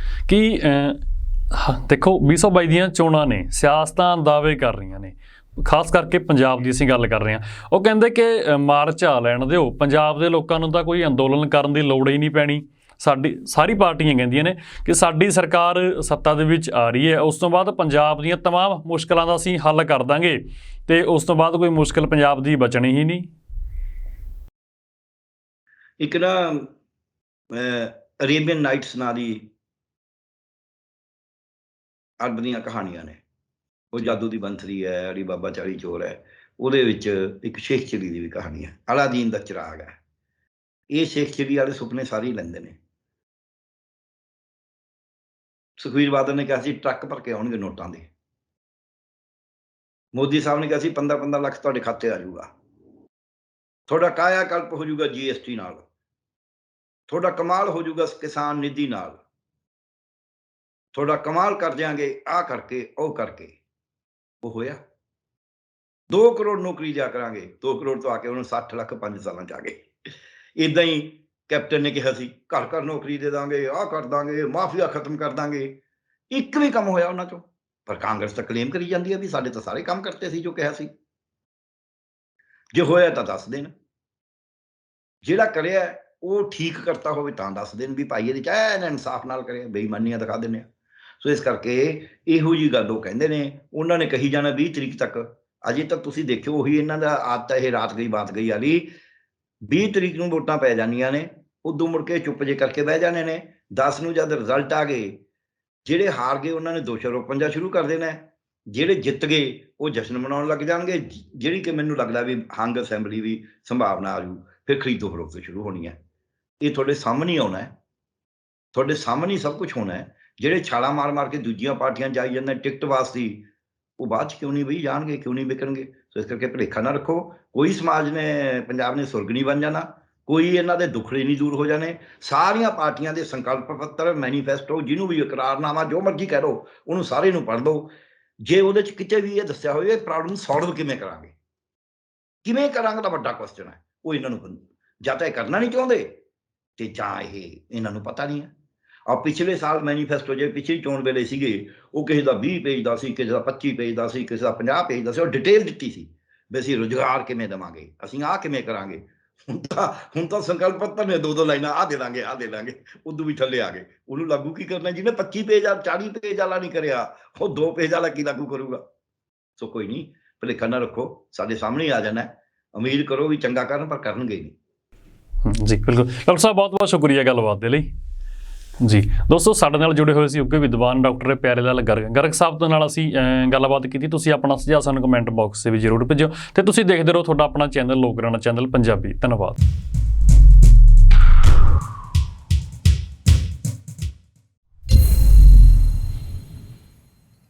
A: ਕਿ ਦੇਖੋ 2022 ਦੀਆਂ ਚੋਣਾਂ ਨੇ, ਸਿਆਸਤਾਂ ਦਾਅਵੇ ਕਰ ਰਹੀਆਂ ਨੇ, ਖਾਸ ਕਰਕੇ ਪੰਜਾਬ ਦੀ ਅਸੀਂ ਗੱਲ ਕਰ ਰਹੇ ਹਾਂ। ਉਹ ਕਹਿੰਦੇ ਕਿ ਮਾਰਚ ਆ ਲੈਣ ਦਿਓ, ਪੰਜਾਬ ਦੇ ਲੋਕਾਂ ਨੂੰ ਤਾਂ ਕੋਈ ਅੰਦੋਲਨ ਕਰਨ ਦੀ ਲੋੜ ਹੀ ਨਹੀਂ ਪੈਣੀ। ਸਾਰੀ ਪਾਰਟੀਆਂ ਕਹਿੰਦੀਆਂ ਨੇ ਕਿ ਸਾਡੀ ਸਰਕਾਰ ਸੱਤਾ ਦੇ ਵਿੱਚ ਆ ਰਹੀ ਹੈ, ਉਸ ਤੋਂ ਬਾਅਦ ਪੰਜਾਬ ਦੀਆਂ ਤਮਾਮ ਮੁਸ਼ਕਲਾਂ ਦਾ ਅਸੀਂ ਹੱਲ ਕਰ ਦਾਂਗੇ, ਤੇ ਉਸ ਤੋਂ ਬਾਅਦ ਕੋਈ ਮੁਸ਼ਕਲ ਪੰਜਾਬ ਦੀ ਬਚਣੀ ਹੀ ਨਹੀਂ।
B: ਇੱਕ ਨਾ ਅਰੇਬੀਅਨ ਨਾਈਟਸ ਨਾਂ ਦੀ ਅਰਬ ਦੀਆਂ ਕਹਾਣੀਆਂ ਨੇ, ਉਹ ਜਾਦੂ ਦੀ ਬੰਸਰੀ ਹੈ, ਅਲੀ ਬਾਬਾ 40 ਚੋਰ ਹੈ, ਉਹਦੇ ਵਿੱਚ ਇੱਕ ਸ਼ੇਖ ਚਿੜੀ ਦੀ ਵੀ ਕਹਾਣੀ ਹੈ, ਅਲਾਦੀਨ ਦਾ ਚਿਰਾਗ ਹੈ। ਇਹ ਸ਼ੇਖ ਚਿੜੀ ਵਾਲੇ ਸੁਪਨੇ ਸਾਰੇ ਹੀ ਲੈਂਦੇ ਨੇ। ਸੁਖਬੀਰ ਬਾਦਲ ਨੇ ਕਿਹਾ ਸੀ ਟਰੱਕ ਭਰ ਕੇ ਆਉਣਗੇ ਨੋਟਾਂ ਦੇ, ਮੋਦੀ ਸਾਹਿਬ ਨੇ ਕਿਹਾ ਸੀ 15-15 ਲੱਖ ਤੁਹਾਡੇ ਖਾਤੇ ਆ ਜਾਊਗਾ, ਤੁਹਾਡਾ ਕਾਇਆ ਕਲਪ ਹੋ ਜਾਊਗਾ GST ਨਾਲ, ਤੁਹਾਡਾ ਕਮਾਲ ਹੋ ਜਾਊਗਾ ਕਿਸਾਨ ਨਿਧੀ ਨਾਲ, ਤੁਹਾਡਾ ਕਮਾਲ ਕਰ ਦਿਆਂਗੇ ਆਹ ਕਰਕੇ ਉਹ ਕਰਕੇ। ਉਹ ਹੋਇਆ 2 ਕਰੋੜ ਨੌਕਰੀ ਦਿਆ ਕਰਾਂਗੇ, 2 ਕਰੋੜ ਤੋਂ ਆ ਕੇ ਉਹਨੂੰ 60 ਲੱਖ 5 ਸਾਲਾਂ 'ਚ ਆ ਗਏ। ਇੱਦਾਂ ਹੀ ਕੈਪਟਨ ਨੇ ਕਿਹਾ ਸੀ ਘਰ ਘਰ ਨੌਕਰੀ ਦੇ ਦਾਂਗੇ, ਆਹ ਕਰ ਦਾਂਗੇ, ਮਾਫੀਆ ਖਤਮ ਕਰ ਦਾਂਗੇ। ਇੱਕ ਵੀ ਕੰਮ ਹੋਇਆ ਉਹਨਾਂ ਚੋਂ, ਪਰ ਕਾਂਗਰਸ ਤਾਂ ਕਲੇਮ ਕਰੀ ਜਾਂਦੀ ਹੈ ਵੀ ਸਾਡੇ ਤਾਂ ਸਾਰੇ ਕੰਮ ਕਰਤੇ ਸੀ ਜੋ ਕਿਹਾ ਸੀ। ਜੇ ਹੋਇਆ ਤਾਂ ਦੱਸ ਦੇਣ, ਜਿਹੜਾ ਕਰਿਆ ਉਹ ਠੀਕ ਕਰਤਾ ਹੋਵੇ ਤਾਂ ਦੱਸ ਦੇਣ ਵੀ ਭਾਈ ਇਹਦੇ 'ਚ ਐਨ ਇਨਸਾਫ ਨਾਲ ਕਰਿਆ, ਬੇਈਮਾਨੀਆਂ ਦਿਖਾ ਦਿੰਦੇ ਆ। ਸੋ ਇਸ ਕਰਕੇ ਇਹੋ ਜਿਹੀ ਗੱਲ ਉਹ ਕਹਿੰਦੇ ਨੇ, ਉਹਨਾਂ ਨੇ ਕਹੀ ਜਾਣਾ 20 ਤਰੀਕ ਤੱਕ। ਅਜੇ ਤੱਕ ਤੁਸੀਂ ਦੇਖਿਓ ਉਹੀ ਇਹਨਾਂ ਦਾ ਆਦਤ ਹੈ, ਇਹ ਰਾਤ ਗਈ ਬਾਤ ਗਈ ਵਾਲੀ। 20 ਤਰੀਕ ਨੂੰ ਵੋਟਾਂ ਪੈ ਜਾਂਦੀਆਂ ਨੇ, ਉਦੋਂ ਮੁੜ ਕੇ ਚੁੱਪ ਜੇ ਕਰਕੇ ਬਹਿ ਜਾਣੇ ਨੇ। 10 ਨੂੰ ਜਦ ਰਿਜ਼ਲਟ ਆ ਗਏ, ਜਿਹੜੇ ਹਾਰ ਗਏ ਉਹਨਾਂ ਨੇ ਦੋਸ਼ਾਰੋਪਣ ਜਾ ਸ਼ੁਰੂ ਕਰ ਦੇਣਾ, ਜਿਹੜੇ ਜਿੱਤ ਗਏ ਉਹ ਜਸ਼ਨ ਮਨਾਉਣ ਲੱਗ ਜਾਣਗੇ, ਜਿਹੜੀ ਕਿ ਮੈਨੂੰ ਲੱਗਦਾ ਵੀ ਹੰਗ ਅਸੈਂਬਲੀ ਵੀ ਸੰਭਾਵਨਾ ਆ ਜੂ, ਫਿਰ ਖਰੀਦੋ ਫਰੋਖਤ ਸ਼ੁਰੂ ਹੋਣੀ ਹੈ। ਇਹ ਤੁਹਾਡੇ ਸਾਹਮਣੇ ਆਉਣਾ ਹੈ, ਤੁਹਾਡੇ ਸਾਹਮਣੇ ਸਭ ਕੁਝ ਹੋਣਾ ਹੈ। ਜਿਹੜੇ ਛਾਲਾਂ ਮਾਰ ਮਾਰ ਕੇ ਦੂਜੀਆਂ ਪਾਰਟੀਆਂ ਜਾਈ ਜਾਂਦੇ ਟਿਕਟ ਵਾਸਤੇ, ਉਹ ਬਾਅਦ 'ਚ ਕਿਉਂ ਨਹੀਂ ਬਈ ਜਾਣਗੇ, ਕਿਉਂ ਨਹੀਂ ਵਿਕਣਗੇ। ਸੋ ਇਸ ਕਰਕੇ ਭੁਲੇਖਾ ਨਾ ਰੱਖੋ, ਕੋਈ ਸਮਾਜ ਨੇ ਪੰਜਾਬ ਨੇ ਸੁਰਗ ਨਹੀਂ ਬਣ ਜਾਣਾ, ਕੋਈ ਇਹਨਾਂ ਦੇ ਦੁੱਖੜੇ ਨਹੀਂ ਦੂਰ ਹੋ ਜਾਣੇ। ਸਾਰੀਆਂ ਪਾਰਟੀਆਂ ਦੇ ਸੰਕਲਪ ਪੱਤਰ, ਮੈਨੀਫੈਸਟੋ, ਜਿਹਨੂੰ ਵੀ ਇਕਰਾਰਨਾਮਾ ਜੋ ਮਰਜ਼ੀ ਕਹਿ ਲਓ, ਉਹਨੂੰ ਸਾਰੇ ਨੂੰ ਪੜ੍ਹ ਲਓ। ਜੇ ਉਹਦੇ 'ਚ ਕਿਤੇ ਵੀ ਇਹ ਦੱਸਿਆ ਹੋਵੇ ਪ੍ਰੋਬਲਮ ਸੋਲਵ ਕਿਵੇਂ ਕਰਾਂਗੇ ਤਾਂ ਵੱਡਾ ਕੁਐਸਚਨ ਹੈ। ਉਹ ਇਹਨਾਂ ਨੂੰ ਜਾਂ ਤਾਂ ਇਹ ਕਰਨਾ ਨਹੀਂ ਚਾਹੁੰਦੇ, ਤੇ ਜਾਂ ਇਹ ਇਹਨਾਂ ਨੂੰ ਪਤਾ ਨਹੀਂ ਹੈ। ਆ ਪਿਛਲੇ ਸਾਲ ਮੈਨੀਫੈਸਟੋ ਜੇ ਪਿਛਲੀ ਚੋਣ ਵੇਲੇ ਸੀਗੇ, ਉਹ ਕਿਸੇ ਦਾ 20 ਪੇਜ ਦਾ ਸੀ, ਕਿਸੇ ਦਾ 25 ਪੇਜ ਦਾ ਸੀ, ਕਿਸੇ ਦਾ 50 ਪੇਜ ਦਾ ਸੀ। ਉਹ ਡਿਟੇਲ ਦਿੱਤੀ ਸੀ ਵੀ ਅਸੀਂ ਰੁਜ਼ਗਾਰ ਕਿਵੇਂ ਦੇਵਾਂਗੇ, ਅਸੀਂ ਆਹ ਕਿਵੇਂ ਕਰਾਂਗੇ। ਹੁਣ ਤਾਂ ਸੰਕਲਪ ਪੱਤਰ ਨੇ 2-2 ਲਾਈਨਾਂ ਆਹ ਦੇ ਦਾਂਗੇ ਉਦੋਂ ਵੀ ਥੱਲੇ ਆ ਗਏ। ਉਹਨੂੰ ਲਾਗੂ ਕੀ ਕਰਨਾ? ਜਿਹਨੇ 25 ਪੇਜ 40 ਪੇਜ ਵਾਲਾ ਨਹੀਂ ਕਰਿਆ, ਉਹ 2 ਪੇਜ ਵਾਲਾ ਕੀ ਲਾਗੂ ਕਰੂਗਾ? ਸੋ ਕੋਈ ਨਹੀਂ, ਭੁਲੇਖਾ ਨਾ ਰੱਖੋ, ਸਾਡੇ ਸਾਹਮਣੇ ਆ ਜਾਣਾ। ਉਮੀਦ ਕਰੋ ਵੀ ਚੰਗਾ ਕਰਨ, ਪਰ ਕਰਨਗੇ ਨਹੀਂ।
A: ਜੀ ਬਿਲਕੁਲ ਡਾਕਟਰ ਸਾਹਿਬ, ਬਹੁਤ ਬਹੁਤ ਸ਼ੁਕਰੀਆ ਗੱਲਬਾਤ ਦੇ ਲਈ। ਜੀ ਦੋਸਤੋ, ਸਾਡੇ ਨਾਲ ਜੁੜੇ ਹੋਏ ਸੀ ਉੱਘੇ ਵਿਦਵਾਨ ਡਾਕਟਰ ਪਿਆਰੇ ਲਾਲ ਗਰਗ ਸਾਹਿਬ ਦੇ ਨਾਲ ਅਸੀਂ ਗੱਲਬਾਤ ਕੀਤੀ। ਤੁਸੀਂ ਆਪਣਾ ਸੁਝਾਅ ਸਾਨੂੰ ਕਮੈਂਟ ਬਾਕਸ 'ਤੇ ਵੀ ਜ਼ਰੂਰ ਭੇਜੋ, ਤੇ ਤੁਸੀਂ ਦੇਖਦੇ ਰਹੋ ਤੁਹਾਡਾ ਆਪਣਾ ਚੈਨਲ ਲੋਕ ਰਾਣਾ ਚੈਨਲ ਪੰਜਾਬੀ। ਧੰਨਵਾਦ।